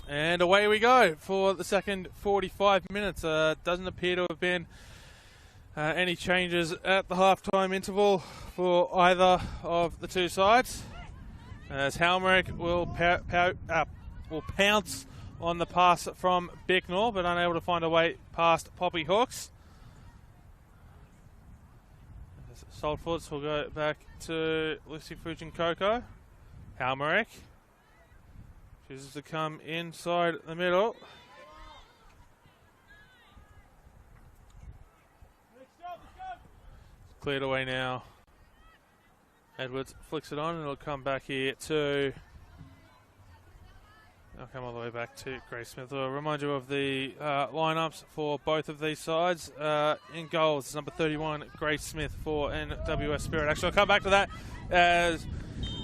And away we go for the second 45 minutes. Doesn't appear to have been any changes at the halftime interval for either of the two sides, as Halmerick will pounce on the pass from Bicknell, but unable to find a way past Poppy Hooks. Saltfoots will go back to Lucy Fujin-Coco. Halmerick chooses to come inside the middle. Cleared away now. Edwards flicks it on and it'll come back here to... I'll come all the way back to Grace Smith. I'll remind you of the lineups for both of these sides. In goals, it's number 31, Grace Smith for NWS Spirit. Actually, I'll come back to that as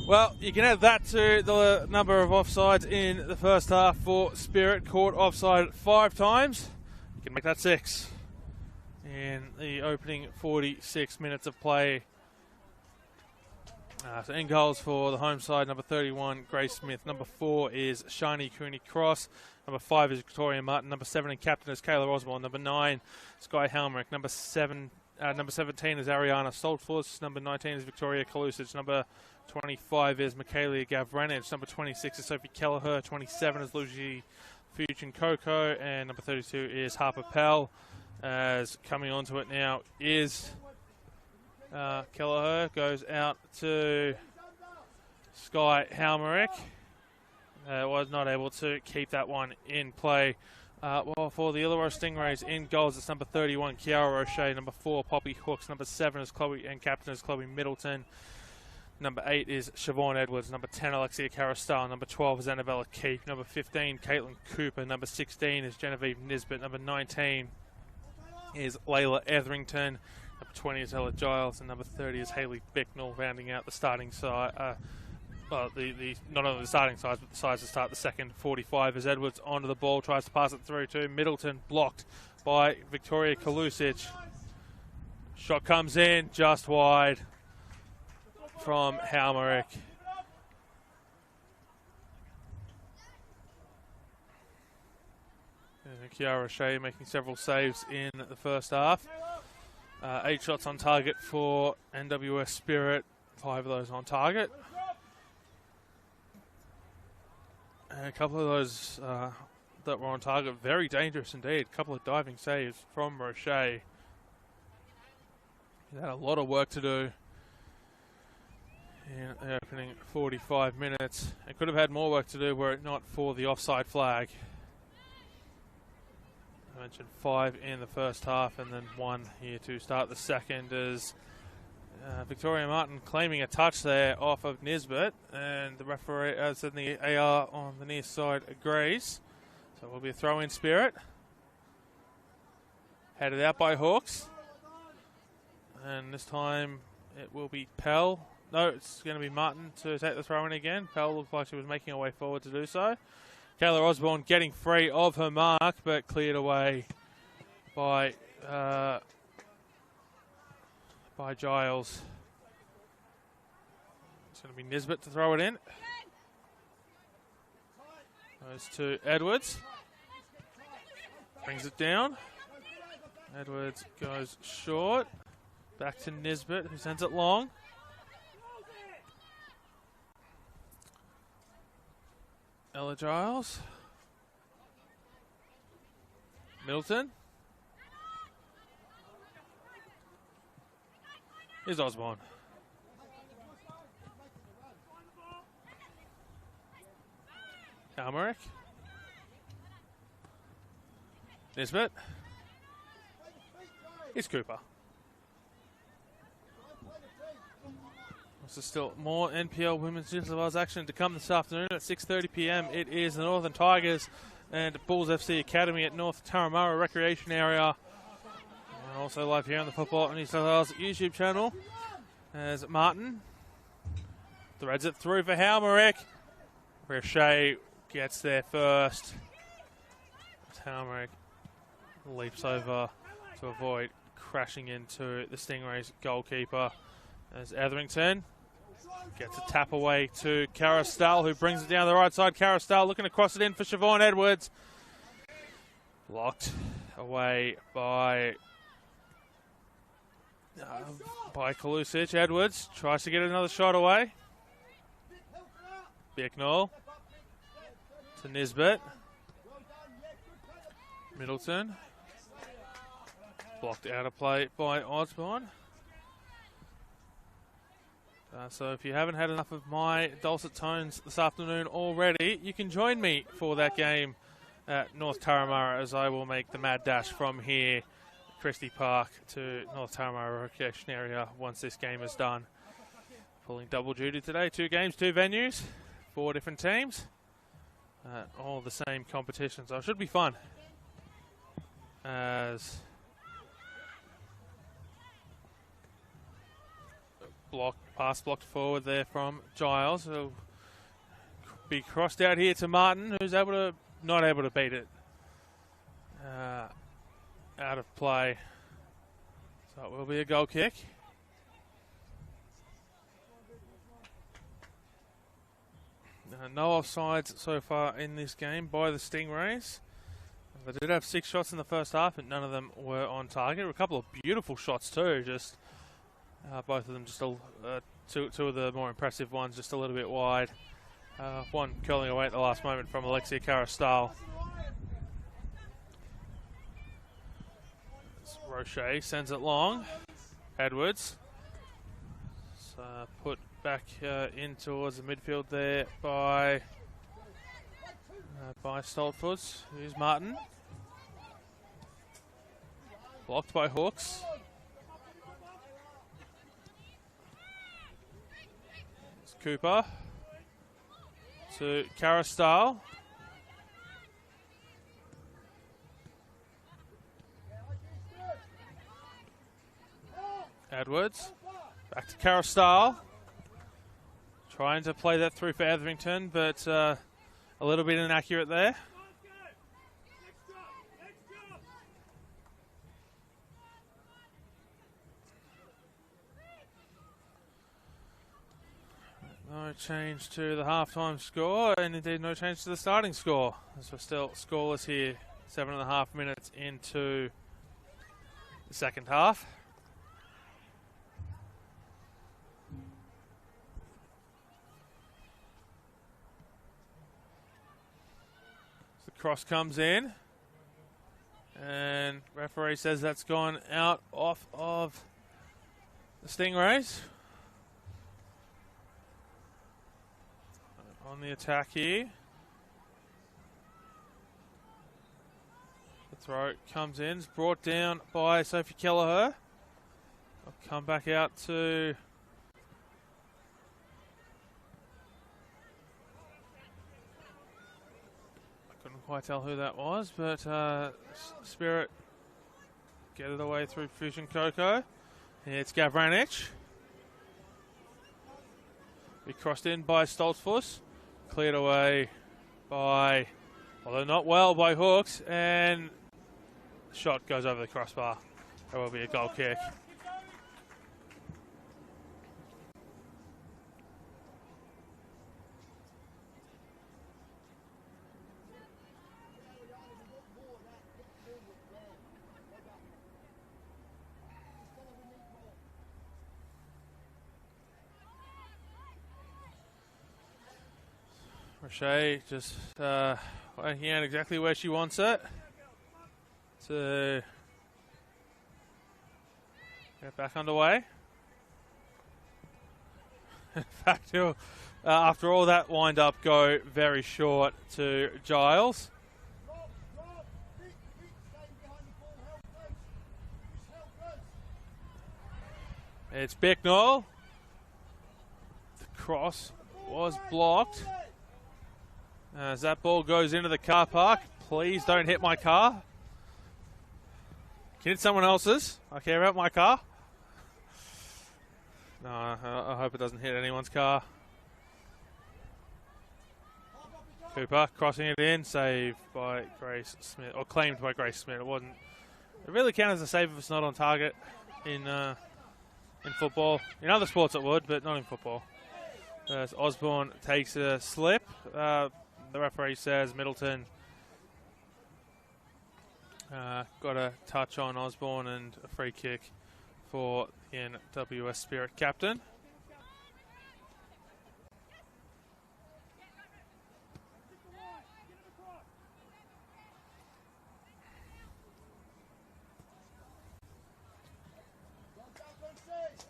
well. You can add that to the number of offsides in the first half for Spirit. Caught offside 5 times. You can make that 6 in the opening 46 minutes of play. So in goals for the home side, number 31, Grace Smith. Number 4 is Shani Cooney-Cross. Number 5 is Victoria Martin. Number 7 and captain is Kayla Osborne. Number 9, Sky Halmerick. Number 17 is Ariana Saltfuss. Number 19 is Victoria Kalusic. Number 25 is Michaela Gavranich. Number 26 is Sophie Kelleher. 27 is Lucy Fujin-Coco. And number 32 is Harper Pell. As coming onto it now is... Kelleher goes out to Sky Halmerick. Was not able to keep that one in play. Well, for the Illawarra Stingrays in goals, it's number 31, Kiara O'Shea. Number 4, Poppy Hooks. Number 7 is Chloe, and captain is Chloe Middleton. Number 8 is Siobhan Edwards. Number 10, Alexia Carastal. Number 12 is Annabella Keefe. Number 15, Caitlin Cooper. Number 16 is Genevieve Nisbet. Number 19 is Layla Etherington. Number 20 is Ella Giles, and number 30 is Hayley Bicknell, rounding out the starting side. Well, not only the starting sides, but the sides to start the second 45 as Edwards onto the ball, tries to pass it through to Middleton, blocked by Victoria Kalusic. Shot comes in just wide from Halmerick. And Kiara Shea making several saves in the first half. 8 shots on target for NWS Spirit, 5 of those on target. And a couple of those that were on target, very dangerous indeed. A couple of diving saves from Roche. He had a lot of work to do in the opening 45 minutes. It could have had more work to do were it not for the offside flag. I mentioned 5 in the first half and then 1 here to start the second as Victoria Martin claiming a touch there off of Nisbet, and the referee, as in the AR on the near side, agrees. So it will be a throw in Spirit. Headed out by Hawks. And this time it will be Pell. No, it's going to be Martin to take the throw in again. Pell looked like she was making her way forward to do so. Kayla Osborne getting free of her mark, but cleared away by Giles. It's going to be Nisbet to throw it in. Goes to Edwards. Brings it down. Edwards goes short. Back to Nisbet, who sends it long. Ella Giles. Middleton. Here's Osborne. Halmerick. Nisbet. Here's Cooper. There's still more NPL Women's New South Wales action to come this afternoon at 6:30 p.m. It is the Northern Tigers and Bulls FC Academy at North Turramurra Recreation Area. And also live here on the Football New South Wales YouTube channel as Martin threads it through for Halmerick. Ricochet gets there first. Halmerick leaps over to avoid crashing into the Stingrays goalkeeper as Etherington gets a tap away to Carastal, who brings it down the right side. Carastal looking to cross it in for Siobhan Edwards. Blocked away by Kalusic. Edwards tries to get another shot away. Bicknell to Nisbet. Middleton. Blocked out of play by Osborne. So if you haven't had enough of my dulcet tones this afternoon already, you can join me for that game at North Turramurra, as I will make the mad dash from here, Christie Park, to North Turramurra Recreation Area once this game is done. Pulling double duty today, 2 games, 2 venues, 4 different teams, all the same competition, so it should be fun. As pass blocked forward there from Giles, who'll be crossed out here to Martin, who's not able to beat it out of play. So it will be a goal kick. No offsides so far in this game by the Stingrays. They did have 6 shots in the first half, but none of them were on target. A couple of beautiful shots too, just both of them just two of the more impressive ones just a little bit wide. One curling away at the last moment from Alexia Carastal. Roche sends it long. Edwards. Put back in towards the midfield there by Stoltfuss. Here's Martin. Blocked by Hooks. It's Cooper to Carastal. Edwards. Back to Carastal. Trying to play that through for Etherington, but a little bit inaccurate there. No change to the halftime score, and indeed no change to the starting score, as we're still scoreless here, 7.5 minutes into the second half. The cross comes in, and referee says that's gone out off of the Stingrays. On the attack here. The throw comes in, it's brought down by Sophie Kelleher. I'll come back out to I couldn't quite tell who that was, but Spirit get it away through Fusion Coco. Here it's Gavranich. Be crossed in by Stoltzfus. Cleared away by, although not well, by Hooks, and the shot goes over the crossbar. That will be a goal kick. Roche just working out exactly where she wants it to get back underway. In fact, he'll, after all that wind up, go very short to Giles. It's Bicknell. cross was blocked. As that ball goes into the car park, please don't hit my car. Can hit someone else's. I care about my car. No, I hope it doesn't hit anyone's car. Cooper crossing it in, saved by Grace Smith, or claimed by Grace Smith. It wasn't. It really counts as a save if it's not on target in football. In other sports it would, but not in football. As Osborne takes a slip, the referee says Middleton got a touch on Osborne and a free kick for the NWS Spirit captain.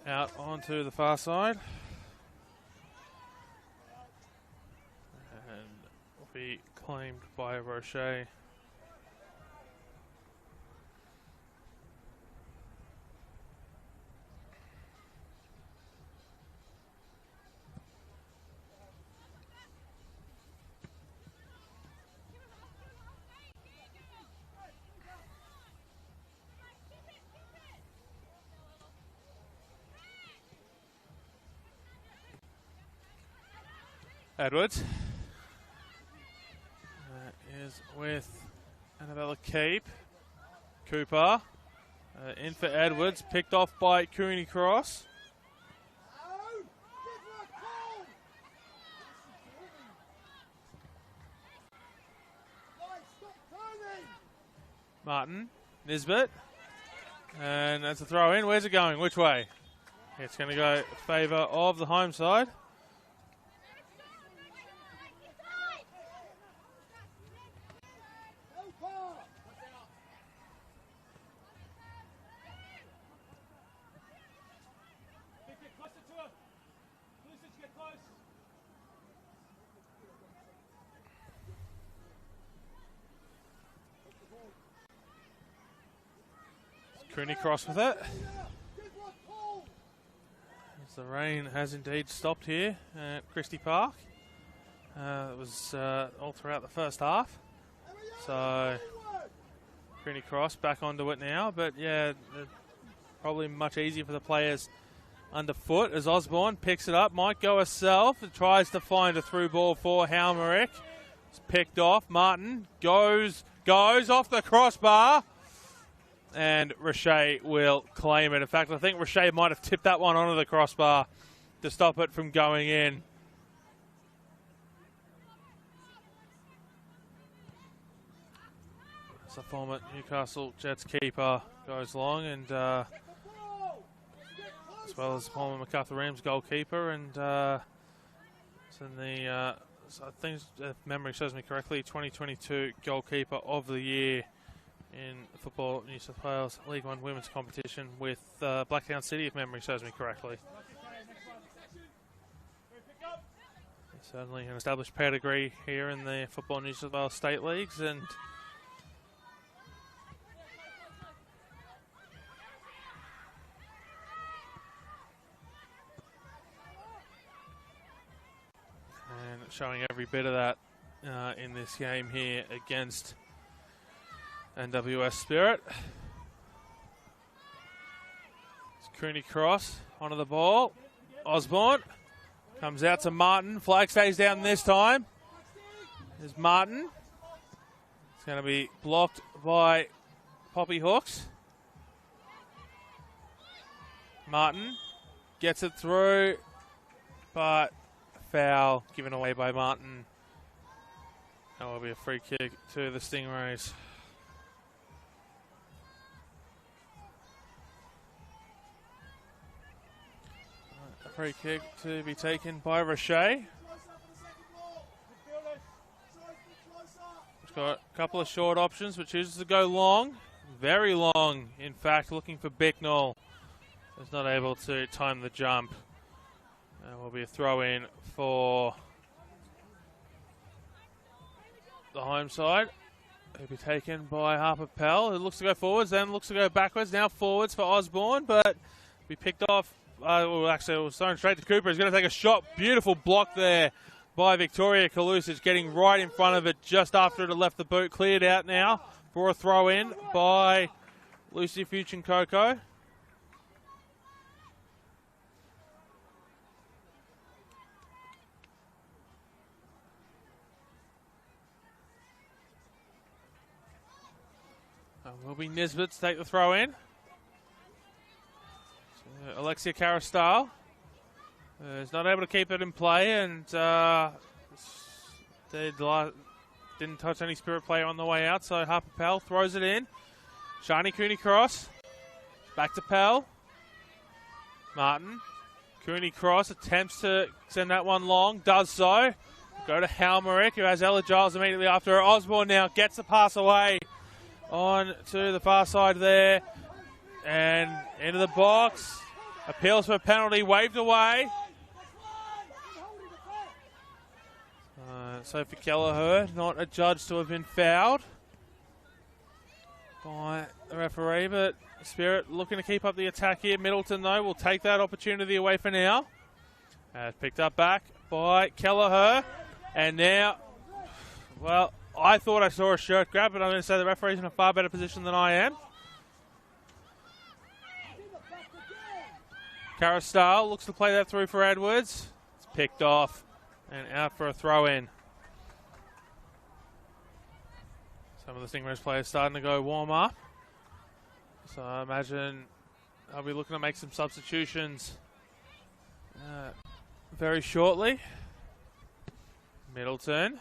Out onto the far side. And will be claimed by Roche. Edwards is with Annabella Cape. Cooper in for Edwards, picked off by Cooney Cross. Martin, Nisbet, and that's a throw in. Where's it going? Which way? It's going to go in favour of the home side. Cooney Cross with it. As the rain has indeed stopped here at Christie Park. It was all throughout the first half. So Cooney Cross back onto it now. But yeah, probably much easier for the players underfoot as Osborne picks it up. Might go herself. Tries to find a through ball for Halmerick. It's picked off. Martin goes off the crossbar. And Roche will claim it. In fact, I think Roche might have tipped that one onto the crossbar to stop it from going in. So former Newcastle Jets keeper goes long, and as well as former Macarthur Rams goalkeeper, and it's in the I think, if memory serves me correctly, 2022 goalkeeper of the year in Football New South Wales League One women's competition with Blacktown City, if memory serves me correctly. Certainly an established pedigree here in the Football New South Wales State Leagues, and showing every bit of that in this game here against NWS Spirit. It's Cooney Cross onto the ball. Osborne comes out to Martin. Flag stays down this time. There's Martin. It's going to be blocked by Poppy Hooks. Martin gets it through, but foul given away by Martin. That will be a free kick to the Stingrays. A free kick to be taken by Roche. He's got a couple of short options, but chooses to go long. Very long, in fact, looking for Bicknell. He's not able to time the jump. Will be a throw in for the home side. It'll be taken by Harper Pell, who looks to go forwards, then looks to go backwards. Now forwards for Osborne, but be picked off well, actually, it was thrown straight to Cooper. He's going to take a shot. Beautiful block there by Victoria Kalusic, getting right in front of it just after it had left the boot. Cleared out now for a throw in by Lucy Fuchin-Coco. Will be Nisbet to take the throw in. So Alexia Carastal is not able to keep it in play, and they didn't touch any Spirit player on the way out, so Harper Pell throws it in. Shani Cooney cross. Back to Pell. Martin. Cooney cross attempts to send that one long. Does so. Go to Halmerick, who has Ella Giles immediately after her. Osborne now gets the pass away on to the far side there. And into the box. Appeals for a penalty. Waved away. Sophie Kelleher, not a judge to have been fouled by the referee, but Spirit looking to keep up the attack here. Middleton, though, will take that opportunity away for now. Picked up back by Kelleher. And now, well, I thought I saw a shirt grab, but I'm going to say the referee's in a far better position than I am. Carastal looks to play that through for Edwards. It's picked off and out for a throw-in. Some of the Stingrays players starting to go warm up. So I imagine I'll be looking to make some substitutions very shortly. Middleton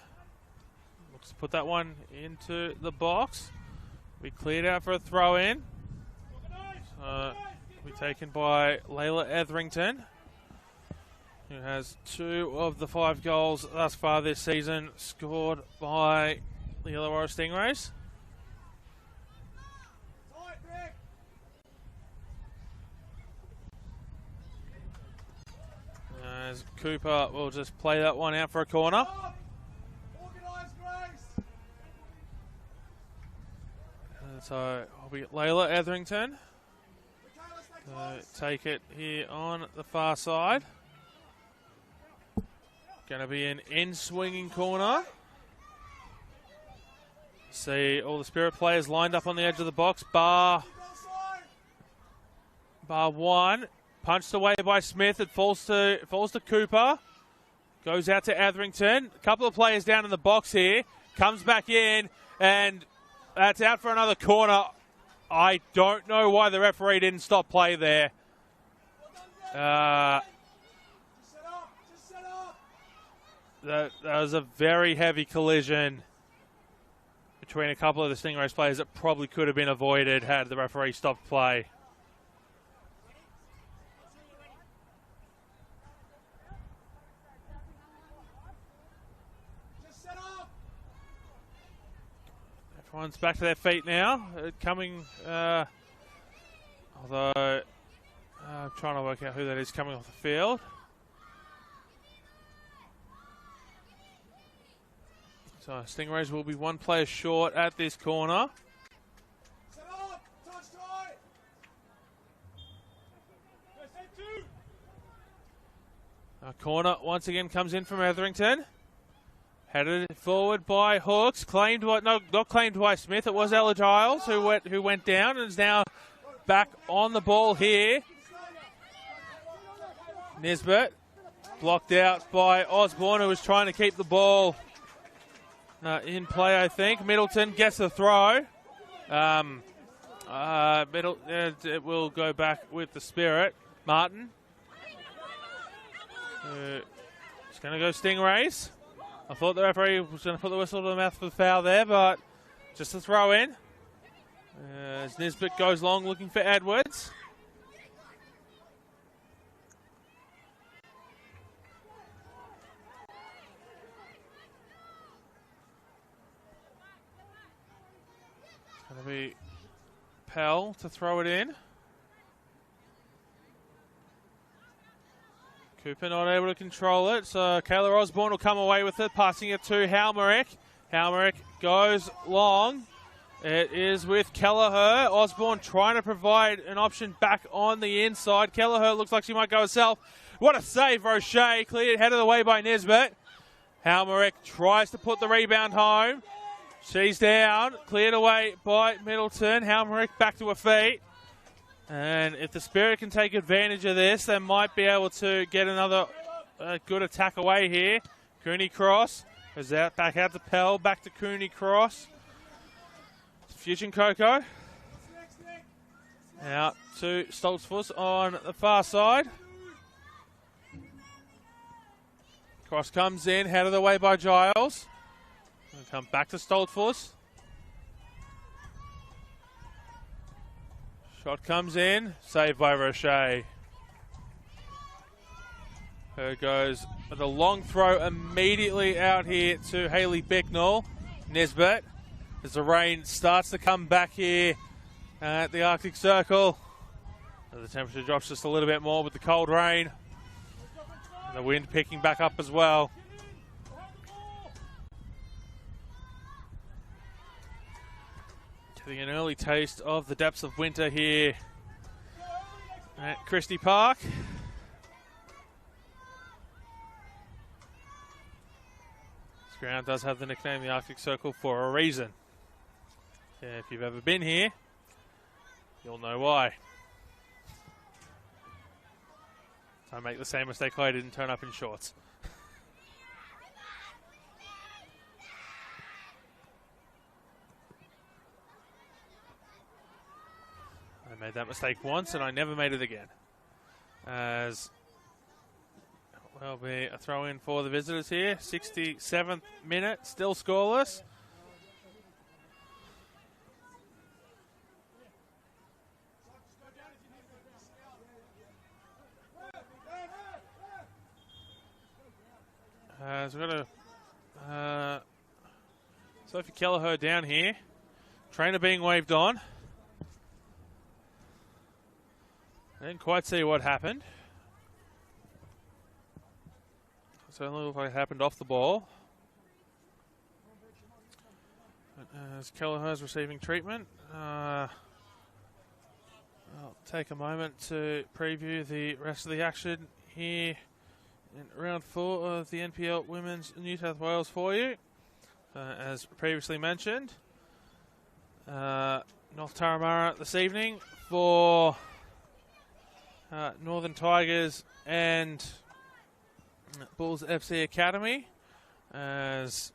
looks to put that one into the box. We cleared out for a throw-in. Will be taken by Layla Etherington, who has 2 of the 5 goals thus far this season scored by the Illawarra Stingrays. As Cooper will just play that one out for a corner. So will be Layla Etherington. Take it here on the far side. Going to be an in-swinging corner. See all the Spirit players lined up on the edge of the box. Bar 1. Punched away by Smith. It falls to Cooper. Goes out to Etherington. A couple of players down in the box here. Comes back in, and that's out for another corner. I don't know why the referee didn't stop play there. That was a very heavy collision between a couple of the Stingrays players that probably could have been avoided had the referee stopped play. Everyone's back to their feet now. Coming, although I'm trying to work out who that is coming off the field. So Stingrays will be 1 player short at this corner. Corner once again comes in from Etherington. Headed forward by Hawks. Claimed not claimed by Smith. It was Ella Giles who went down and is now back on the ball here. Nisbet blocked out by Osborne, who was trying to keep the ball in play, I think. Middleton gets the throw. It will go back with the Spirit. Martin. It's going to go Stingrays. I thought the referee was going to put the whistle to the mouth for the foul there, but just a throw in. As Nisbet goes long looking for Edwards. It's going to be Pell to throw it in. Cooper not able to control it, so Kayla Osborne will come away with it, passing it to Halmerick. Halmerick goes long, It is with Kelleher. Osborne trying to provide an option back on the inside. Kelleher looks like she might go herself. What a save, Roche. Cleared head of the way by Nisbet. Halmerick tries to put the rebound home. She's down. Cleared away by Middleton. Halmerick back to her feet. And if the Spirit can take advantage of this, they might be able to get another good attack away here. Cooney Cross goes out, back out to Pell, back to Cooney Cross. Fusion Coco. Out to Stoltzfus on the far side. Cross comes in, head of the way by Giles. And come back to Stoltzfus. Shot comes in, saved by Roche. Her goes with a long throw immediately out here to Hayley Bicknell. Nisbet, as the rain starts to come back here at the Arctic Circle. The temperature drops just a little bit more with the cold rain. And the wind picking back up as well. Getting an early taste of the depths of winter here at Christie Park. This ground does have the nickname the Arctic Circle for a reason. Yeah, if you've ever been here, you'll know why. Don't make the same mistake I did and turn up in shorts. I made that mistake once and I never made it again. As will be a throw in for the visitors here. 67th minute, still scoreless. So we've got a Sophie Kelleher down here. Trainer being waved on. I didn't quite see what happened. It certainly looked like it happened off the ball. But as Kelleher's receiving treatment, I'll take a moment to preview the rest of the action here in round 4 of the NPL Women's New South Wales for you. As previously mentioned, North Turramurra this evening for Northern Tigers and Bulls FC Academy, as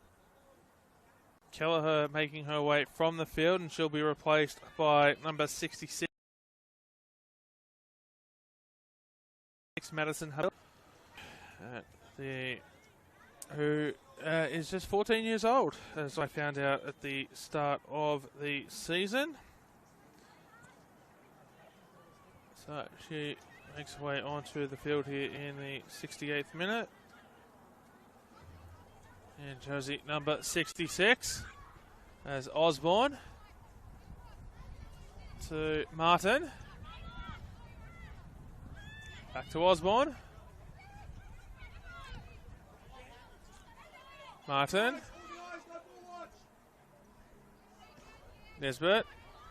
Kelleher making her way from the field, and she'll be replaced by number 66, Madison Huddle, who is just 14 years old, as I found out at the start of the season. So she makes her way onto the field here in the 68th minute. And jersey number 66 as Osborne to Martin. Back to Osborne. Martin. Nesbitt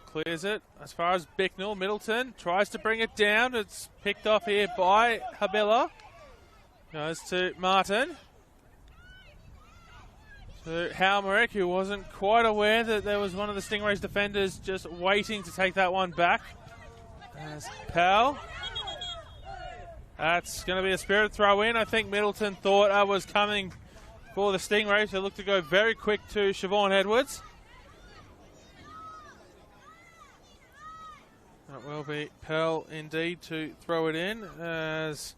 clears it as far as Bicknell. Middleton tries to bring it down. It's picked off here by Habilla. Goes to Martin. To Halmerick, who wasn't quite aware that there was one of the Stingrays defenders just waiting to take that one back. As Powell. That's going to be a Spirit throw in. I think Middleton thought I was coming for the Stingrays. They look to go very quick to Siobhan Edwards. That will be Pearl indeed to throw it in, as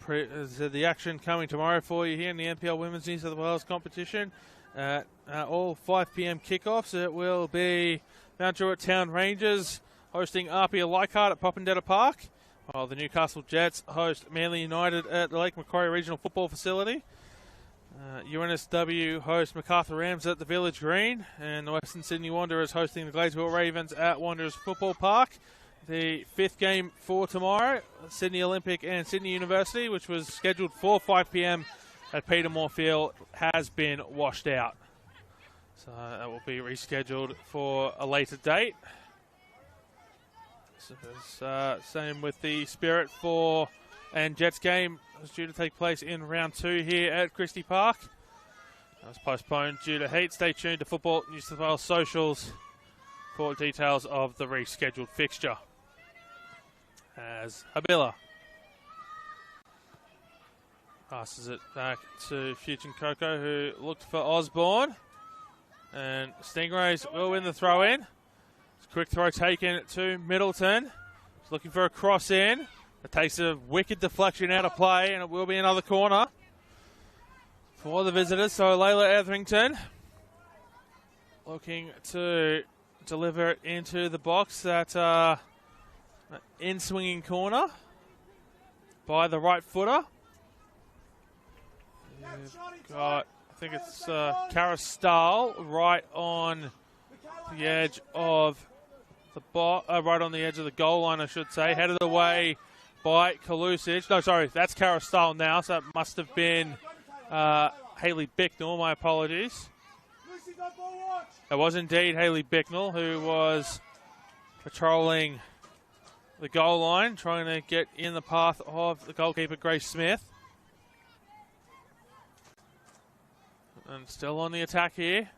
the action coming tomorrow for you here in the NPL Women's New South Wales competition. All 5 p.m. kickoffs. It will be Mount Druitt Town Rangers hosting RPA Leichhardt at Popondetta Park, while the Newcastle Jets host Manly United at the Lake Macquarie Regional Football Facility. UNSW host Macarthur Rams at the Village Green, and the Western Sydney Wanderers hosting the Gladesville Ravens at Wanderers Football Park. The 5th game for tomorrow, Sydney Olympic and Sydney University, which was scheduled for 5 p.m. at Peter Moore Field, has been washed out. So that will be rescheduled for a later date. So same with the Spirit and Jets game was due to take place in round 2 here at Christie Park. It was postponed due to heat. Stay tuned to Football New South Wales socials for details of the rescheduled fixture. As Habila passes it back to Fuchin Coco, who looked for Osborne. And Stingrays will win the throw in. Quick throw taken to Middleton. He's looking for a cross in. It takes a wicked deflection out of play, and it will be another corner for the visitors. So Layla Etherington looking to deliver it into the box. That in-swinging corner by the right footer. Got, I think it's Cara Stahl right on the edge of the right on the edge of the goal line, I should say. Headed away by Kalusic. No, sorry, that's Cara Stahl now, so that must have been Hayley Bicknell. My apologies. It was indeed Hayley Bicknell who was patrolling the goal line, trying to get in the path of the goalkeeper, Grace Smith. And still on the attack here.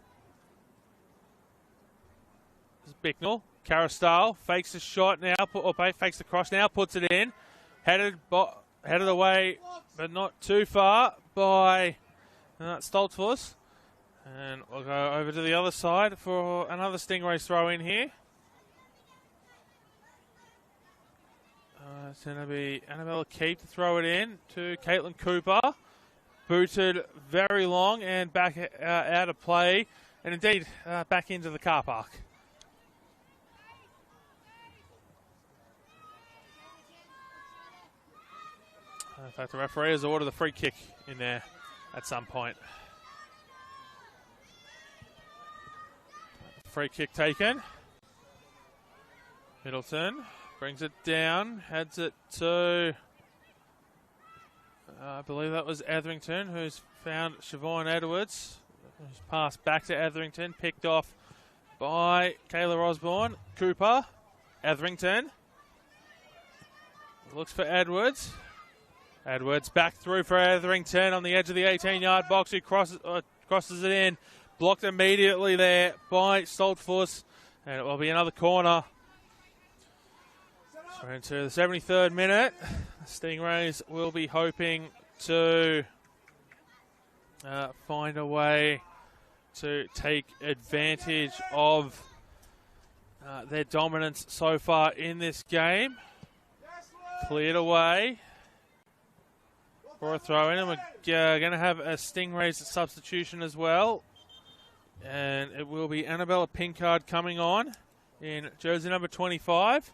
This is Bicknell. Cara Stahl fakes the shot now, fakes the cross now, puts it in. Headed away, but not too far by Stoltzfus. And we'll go over to the other side for another Stingrays throw in here. It's going to be Annabella Keep to throw it in to Caitlin Cooper. Booted very long and back out of play. And indeed, back into the car park. In fact, the referee has ordered the free kick in there at some point. Free kick taken. Middleton brings it down, heads it to, I believe that was Etherington, who's found Siobhan Edwards, who's passed back to Etherington, picked off by Kayla Osborne. Cooper, Etherington, looks for Edwards. Edwards back through for Etherington on the edge of the 18-yard box. He crosses it in. Blocked immediately there by Stoltzfus. And it will be another corner. So we're into the 73rd minute. The Stingrays will be hoping to find a way to take advantage of their dominance so far in this game. Cleared away for a throw in, and we're going to have a Stingrays substitution as well. And it will be Annabella Pinkard coming on in jersey number 25.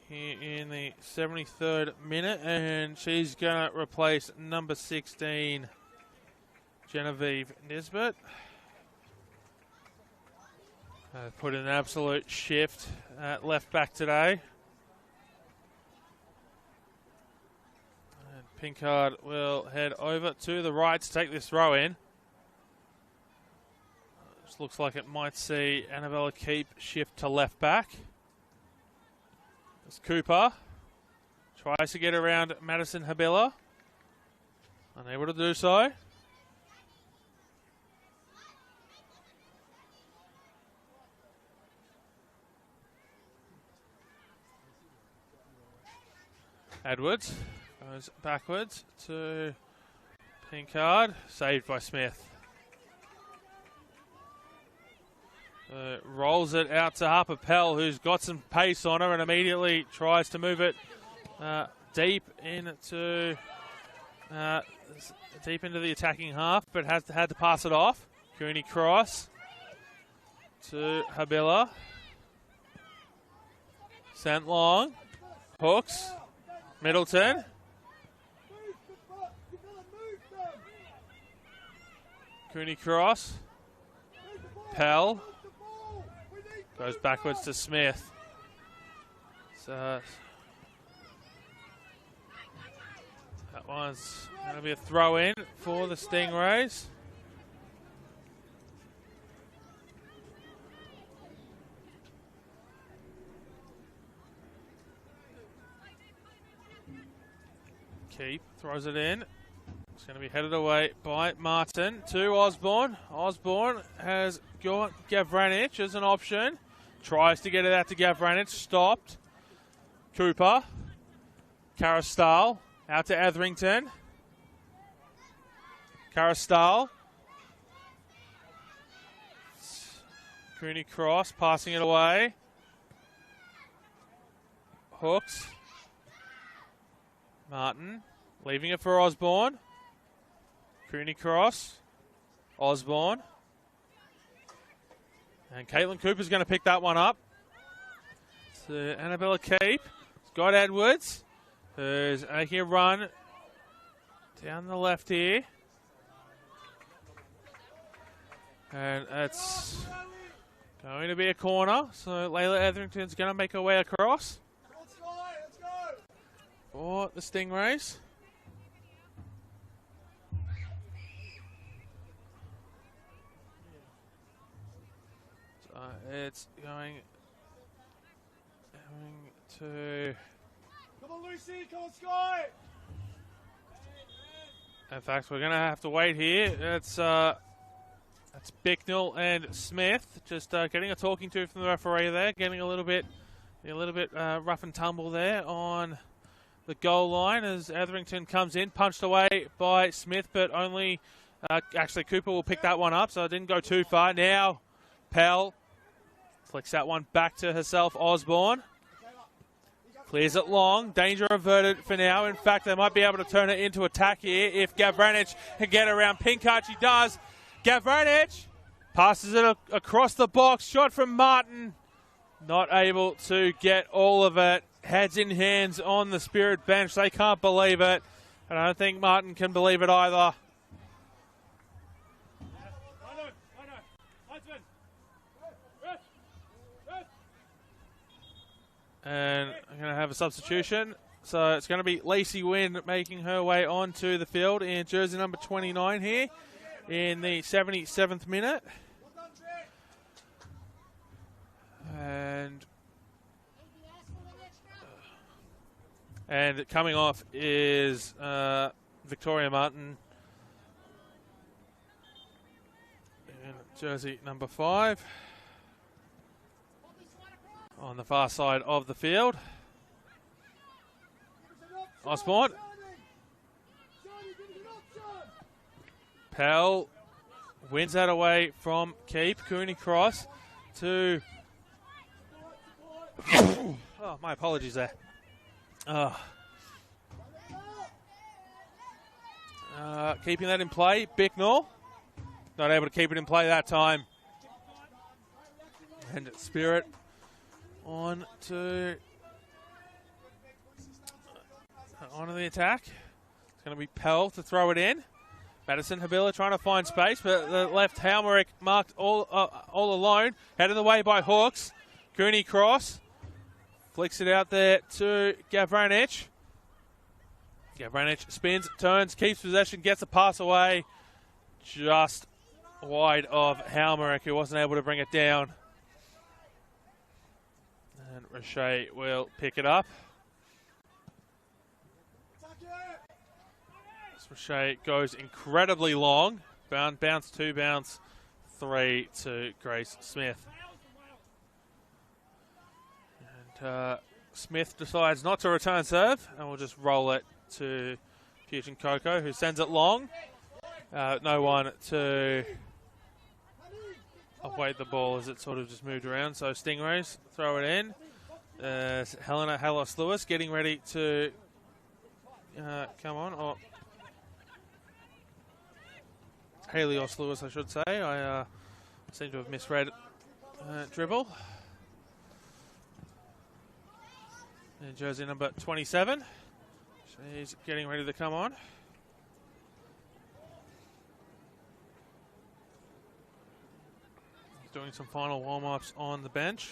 Here in the 73rd minute, and she's going to replace number 16, Genevieve Nisbet. Put in an absolute shift at left back today. Pinkard will head over to the right to take this throw in. This looks like it might see Annabella Keep shift to left back. As Cooper tries to get around Madison Habila. Unable to do so. Edwards goes backwards to Pinkard, saved by Smith. Rolls it out to Harper Pell, who's got some pace on her and immediately tries to move it deep into the attacking half, but had to pass it off. Cooney cross to Habila. Sent long. Hooks. Middleton. Cooney cross. Pell. Goes backwards to Smith. So that one's going to be a throw in for the Stingrays. Keep throws it in. It's going to be headed away by Martin to Osborne. Osborne has got Gavranich as an option. Tries to get it out to Gavranich. Stopped. Cooper. Carastal. Out to Etherington. Carastal. Cooney Cross passing it away. Hooks. Martin leaving it for Osborne. Cooney Cross. Osborne. And Caitlin Cooper's going to pick that one up. To Annabella Keep. Scott Edwards, who's making a run down the left here. And it's going to be a corner. So Layla Etherington's going to make her way across. Let's go. For the Stingrays. So it's going to... Come on, Lucy. Come on, Sky. In fact, we're going to have to wait here. It's Bicknell and Smith just getting a talking to from the referee there, getting a little bit rough and tumble there on the goal line as Etherington comes in, punched away by Smith, but only actually Cooper will pick that one up, so it didn't go too far. Now Pell flicks that one back to herself. Osborne clears it long. Danger averted for now. In fact, they might be able to turn it into attack here if Gavranich can get around Pinkard. She does. Gavranich passes it across the box. Shot from Martin. Not able to get all of it. Heads in hands on the Spirit bench. They can't believe it. And I don't think Martin can believe it either. And I'm going to have a substitution. So it's going to be Lacey Wynn making her way onto the field in jersey number 29 here in the 77th minute. And coming off is Victoria Martin in jersey number 5. On the far side of the field. Osborne. Pell wins that away from Keep. Cooney Cross to... oh, my apologies there. Keeping that in play. Bicknell. Not able to keep it in play that time. And Spirit on to the attack. It's going to be Pell to throw it in. Madison Habila trying to find space, but the left Halmerick marked all alone. Headed away by Hawks. Cooney Cross flicks it out there to Gavranich. Gavranich spins, turns, keeps possession, gets the pass away. Just wide of Halmerick, who wasn't able to bring it down. And Roche will pick it up. Roche goes incredibly long. Bounce 2, bounce 3 to Grace Smith. And Smith decides not to return serve, and we'll just roll it to Fusion Coco, who sends it long. No one to await the ball as it sort of just moved around. So Stingrays throw it in. Helena Halos-Lewis getting ready to come on. Halios-Lewis, I should say. I seem to have misread dribble. And jersey number 27. She's getting ready to come on. He's doing some final warm-ups on the bench.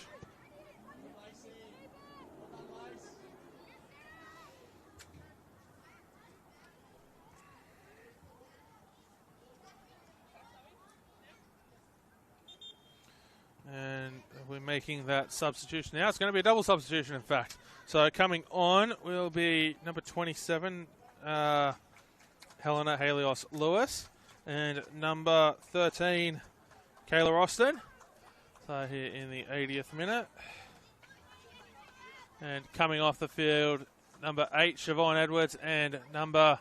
And we're making that substitution now. It's going to be a double substitution, in fact. So coming on will be number 27, Helena Helios-Lewis, and number 13, Kayla Austin. So here in the 80th minute. And coming off the field, number 8, Siobhan Edwards, and number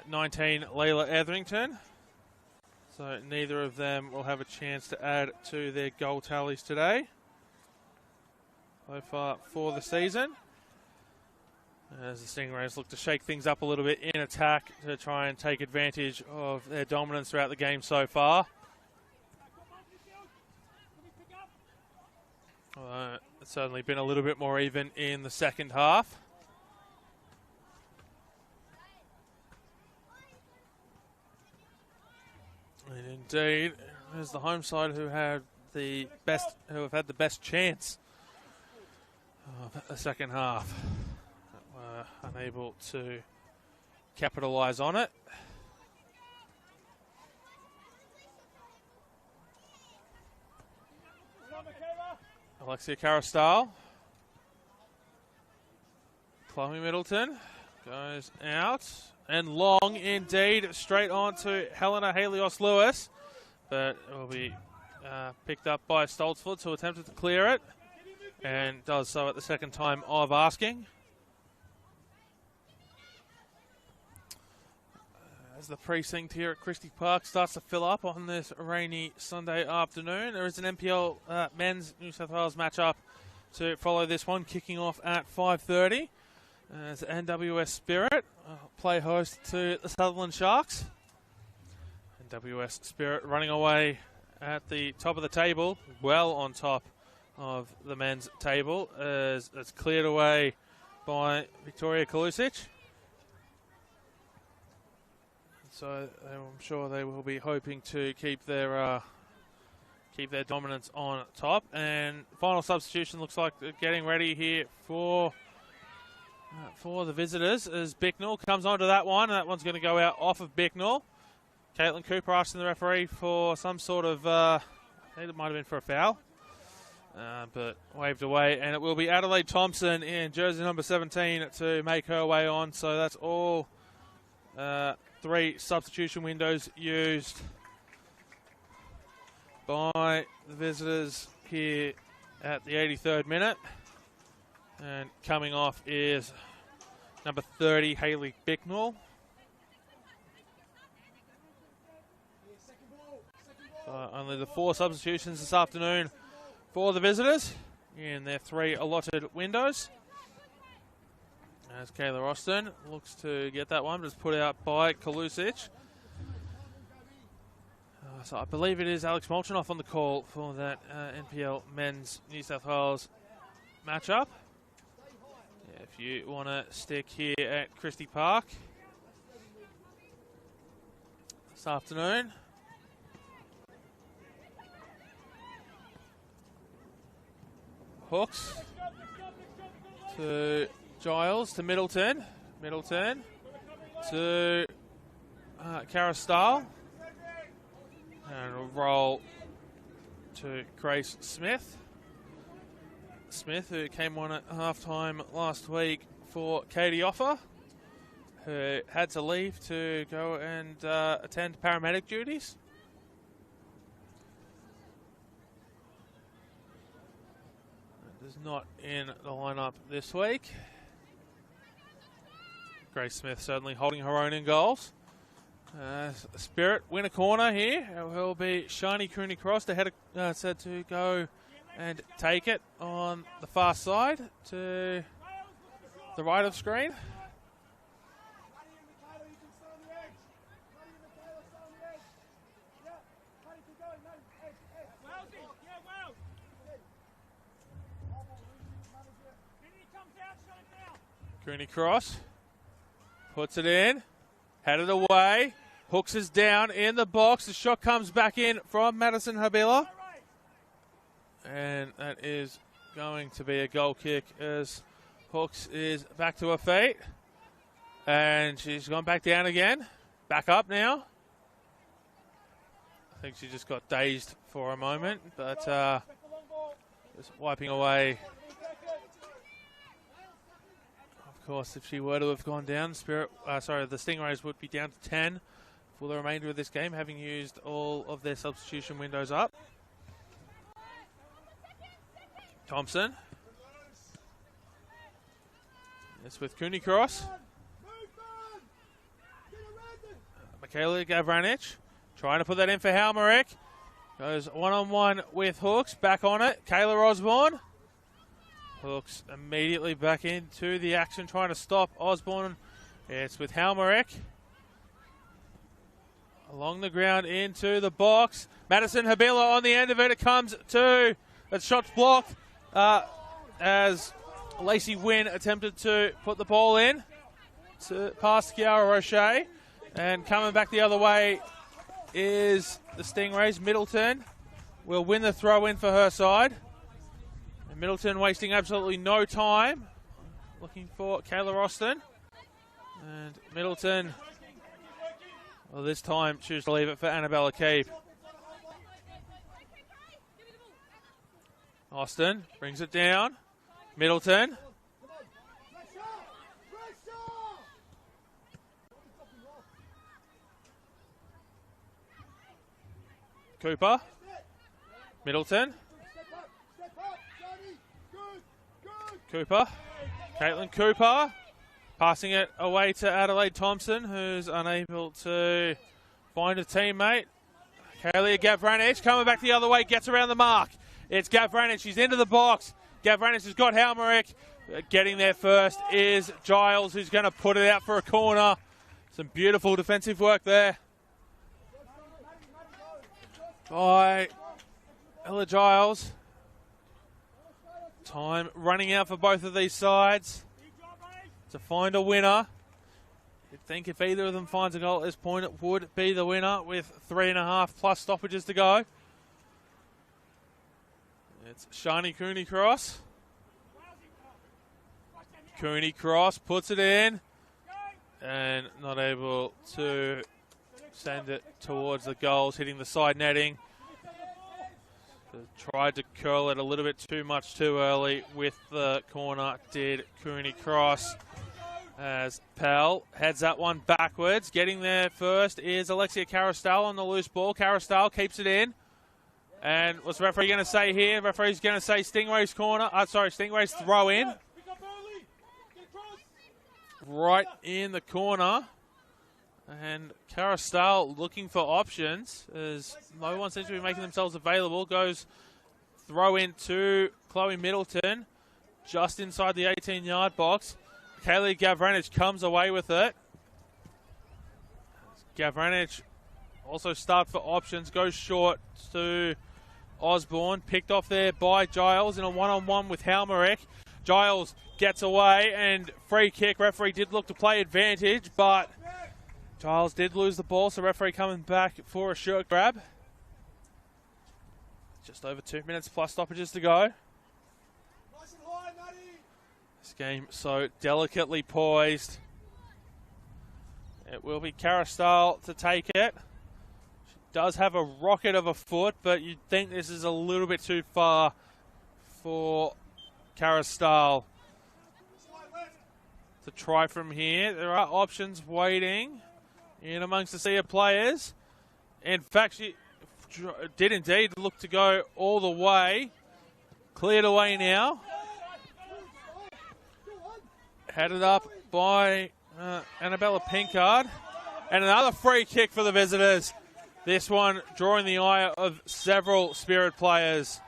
19, Layla Etherington. So neither of them will have a chance to add to their goal tallies today so far for the season, as the Stingrays look to shake things up a little bit in attack to try and take advantage of their dominance throughout the game so far. It's certainly been a little bit more even in the second half. And indeed, there's the home side who have had the best chance of the second half. Were unable to capitalise on it. Alexia Carastyle. Chloe Middleton goes out. And long indeed, straight on to Helena Helios-Lewis. But it will be picked up by Stoltzford, who attempted to clear it. And does so at the second time of asking. As the precinct here at Christie Park starts to fill up on this rainy Sunday afternoon, there is an NPL men's New South Wales matchup to follow this one, kicking off at 5:30. As NWS Spirit play host to the Sutherland Sharks. NWS Spirit running away at the top of the table, well on top of the men's table, as it's cleared away by Victoria Kalusic. So I'm sure they will be hoping to keep their dominance on top. And final substitution looks like they're getting ready here for the visitors, as Bicknell comes onto that one. And that one's going to go out off of Bicknell. Caitlin Cooper asking the referee for some sort of, I think it might have been for a foul, but waved away. And it will be Adelaide Thompson in jersey number 17 to make her way on. So that's all 3 substitution windows used by the visitors here at the 83rd minute. And coming off is number 30, Hayley Bicknell. Only the 4 substitutions this afternoon for the visitors in their 3 allotted windows. As Kayla Austin looks to get that one, but it's put out by Kalusic. So I believe it is Alex Molchanoff on the call for that NPL men's New South Wales matchup. If you want to stick here at Christie Park this afternoon. Hooks to Giles to Middleton. Middleton to Carastyle. And a roll to Grace Smith. Smith, who came on at halftime last week for Katie Offer, who had to leave to go and attend paramedic duties. Is not in the lineup this week. Grace Smith certainly holding her own in goals. Spirit win a corner here. It will be Shani Cooney Cross, the header said to go and take it on the far side to the right of screen. Cooney Cross puts it in, headed away, Hooks is down in the box. The shot comes back in from Madison Habila. And that is going to be a goal kick as Hooks is back to her feet. And she's gone back down again. Back up now. I think she just got dazed for a moment, but just wiping away Of course, if she were to have gone down, the Stingrays would be down to 10 for the remainder of this game, having used all of their substitution windows up. Thompson. It's with Cooney Cross. Michaela Gavranich trying to put that in for Halmerick. Goes one-on-one with Hooks. Back on it. Kayla Osborne. Hooks immediately back into the action, trying to stop Osborne. It's with Halmerick. Along the ground into the box. Madison Habila on the end of it. It comes to a shot blocked as Lacey Wynn attempted to put the ball in past Kiara Roche. And coming back the other way is the Stingrays. Middleton will win the throw in for her side. And Middleton wasting absolutely no time. Looking for Kayla Austin. And Middleton, well, this time choose to leave it for Annabella Keep. Austin brings it down. Middleton. Cooper. Middleton. Cooper. Caitlin Cooper. Passing it away to Adelaide Thompson, who's unable to find a teammate. Kaylee Gavranich coming back the other way, gets around the mark. It's Gavranich, she's into the box. Gavranich has got Halmerick. Getting there first is Giles, who's going to put it out for a corner. Some beautiful defensive work there by Ella Giles. Time running out for both of these sides to find a winner. You'd think if either of them finds a goal at this point, it would be the winner with 3.5 plus stoppages to go. It's Shani Cooney Cross. Cooney Cross puts it in and not able to send it towards the goals, hitting the side netting. Tried to curl it a little bit too much too early with the corner, did Cooney Cross. As Pell heads that one backwards. Getting there first is Alexia Carastal on the loose ball. Carastal keeps it in. And what's the referee going to say here? The referee's going to say Stingray's corner. Stingray's throw in. Right in the corner. And Carastal looking for options as no one seems to be making themselves available. Goes throw in to Chloe Middleton just inside the 18-yard box. Kaylee Gavranich comes away with it. Gavranich also starts for options, goes short to Osborne. Picked off there by Giles in a one-on-one with Halmerick. Giles gets away and free kick. Referee did look to play advantage, but Giles did lose the ball, so referee coming back for a shirt grab. Just over 2 minutes plus stoppages to go. This game so delicately poised. It will be Carastal to take it. She does have a rocket of a foot, but you'd think this is a little bit too far for Carastal to try from here. There are options waiting in amongst the sea of players. In fact, she did indeed look to go all the way. Cleared away now. Headed up by Annabella Pinkard. And another free kick for the visitors. This one drawing the eye of several Spirit players.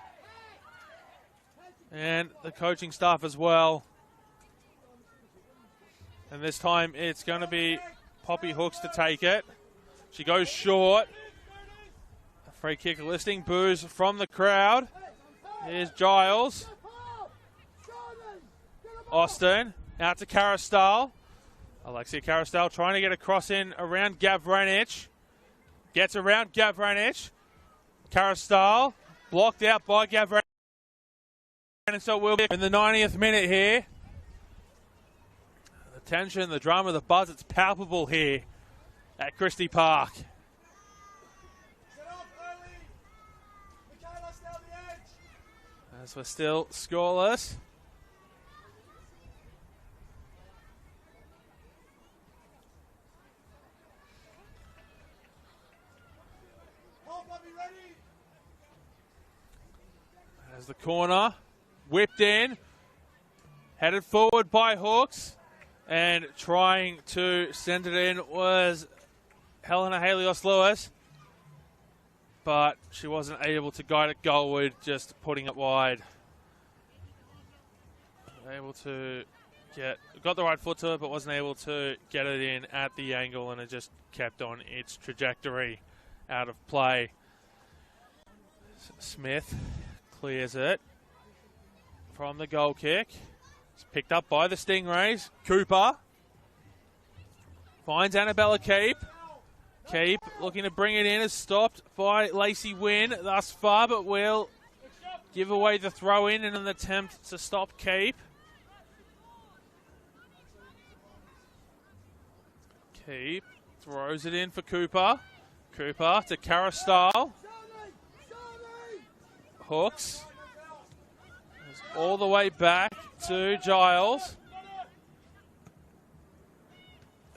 And the coaching staff as well. And this time it's going to be Poppy Hooks to take it. She goes short. A free kick listing. Boos from the crowd. Here's Giles. Austin. Out to Carastal. Alexia Carastal trying to get a cross in around Gavranich. Gets around Gavranich. Carastal blocked out by Gavranich. And so we'll be in the 90th minute here. The tension, the drama, the buzz, it's palpable here at Christie Park. As we're still scoreless. There's the corner. Whipped in. Headed forward by Hawks. And trying to send it in was Helena Halios-Lewis. But she wasn't able to guide it goalward, just putting it wide. Able to got the right foot to it, but wasn't able to get it in at the angle, and it just kept on its trajectory out of play. Smith clears it from the goal kick. It's picked up by the Stingrays. Cooper finds Annabella Cape. Cape looking to bring it in, is stopped by Lacey Wynn thus far, but will give away the throw in an attempt to stop Cape. Cape throws it in for Cooper. Cooper to Carastal. Hooks. All the way back to Giles.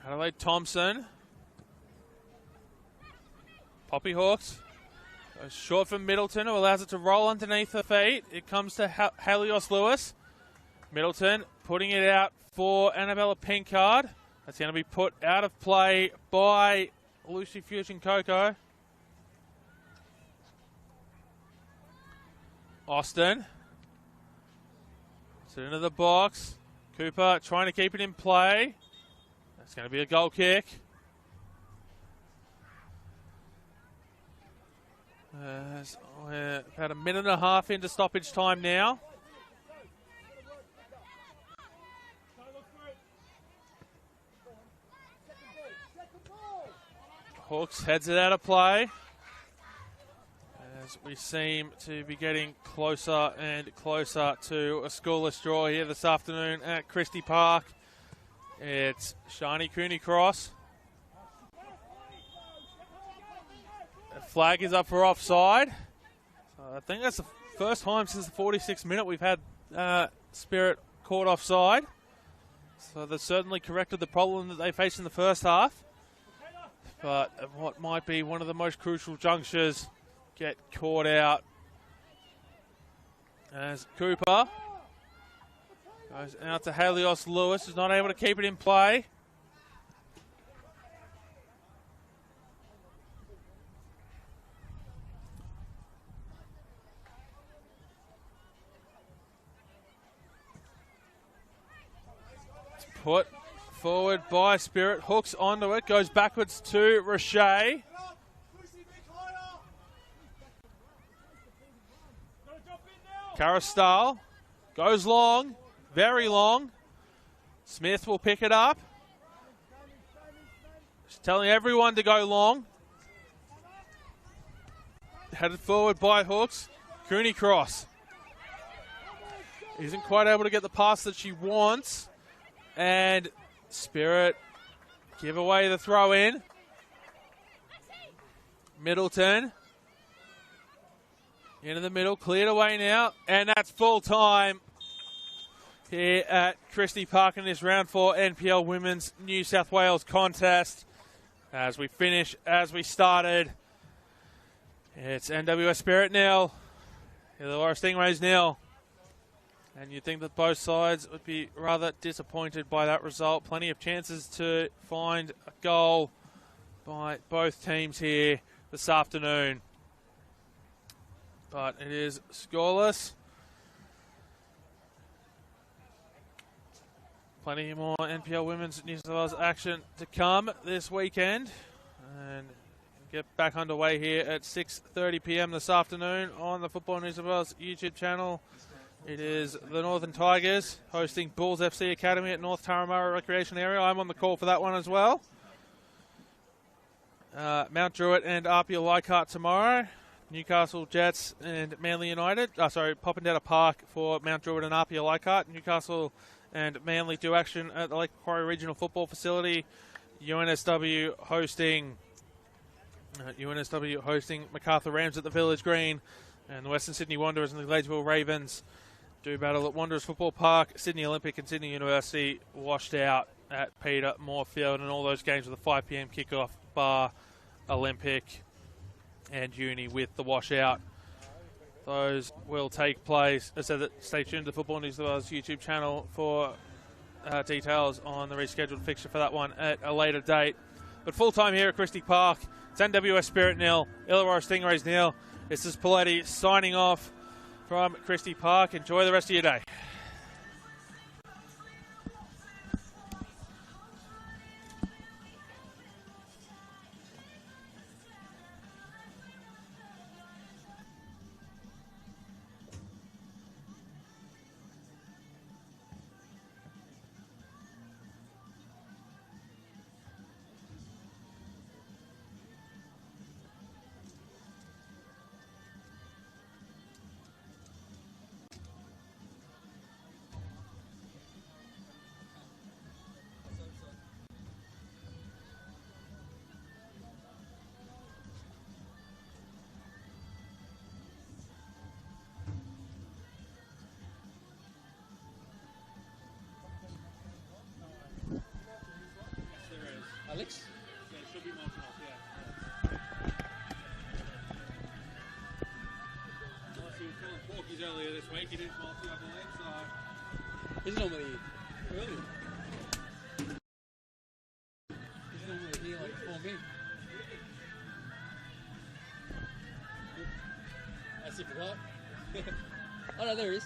Adelaide Thompson. Poppy Hawks. Goes short from Middleton, who allows it to roll underneath her feet. It comes to Halios-Lewis. Middleton putting it out for Annabella Pinkard. That's going to be put out of play by Lucy Fusion Coco. Austin. Puts it into the box. Cooper trying to keep it in play. That's going to be a goal kick. We're about a minute and a half into stoppage time now. Hawks heads it out of play as we seem to be getting closer and closer to a scoreless draw here this afternoon at Christie Park. It's Shani Cooney Cross. The flag is up for offside. I think that's the first time since the 46th minute we've had Spirit caught offside. So they've certainly corrected the problem that they faced in the first half. But what might be one of the most crucial junctures get caught out as Cooper goes out to Halios-Lewis, who's not able to keep it in play. It's put forward by Spirit, hooks onto it, goes backwards to Roche. Carastal goes long, very long. Smith will pick it up. She's telling everyone to go long. Headed forward by Hooks. Cooney Cross. Isn't quite able to get the pass that she wants. And Spirit give away the throw in. Middleton. Into the middle, cleared away now. And that's full time here at Christie Park in this round 4 NPL Women's New South Wales contest. As we finish, as we started, it's NWS Spirit nil, Illawarra Stingrays nil. And you'd think that both sides would be rather disappointed by that result. Plenty of chances to find a goal by both teams here this afternoon. But it is scoreless. Plenty more NPL Women's New South Wales action to come this weekend. And get back underway here at 6:30 p.m. this afternoon on the Football New South Wales YouTube channel. It is the Northern Tigers hosting Bulls FC Academy at North Turramurra Recreation Area. I'm on the call for that one as well. Mount Druitt and Apia Leichhardt tomorrow. Newcastle Jets and Manly United. Poppendetta Park for Mount Druitt and Apia Leichhardt. Newcastle and Manly do action at the Lake Macquarie Regional Football Facility. UNSW hosting MacArthur Rams at the Village Green. And the Western Sydney Wanderers and the Gladesville Ravens do battle at Wanderers Football Park. Sydney Olympic and Sydney University washed out at Peter Moorfield, and all those games with a 5 p.m. kickoff, bar Olympic and Uni with the washout. Those will take place. So stay tuned to the Football New South Wales YouTube channel for details on the rescheduled fixture for that one at a later date. But full time here at Christie Park. It's NWS Spirit 0, Illawarra Stingrays 0. This is Paletti signing off from Christie Park. Enjoy the rest of your day. Alex? Yeah, it should be marking off, yeah. Unless he was killing porkies earlier this week, he didn't multi, I believe, so... He's normally early. He's normally here like before me. I see forgot. Oh no, there he is.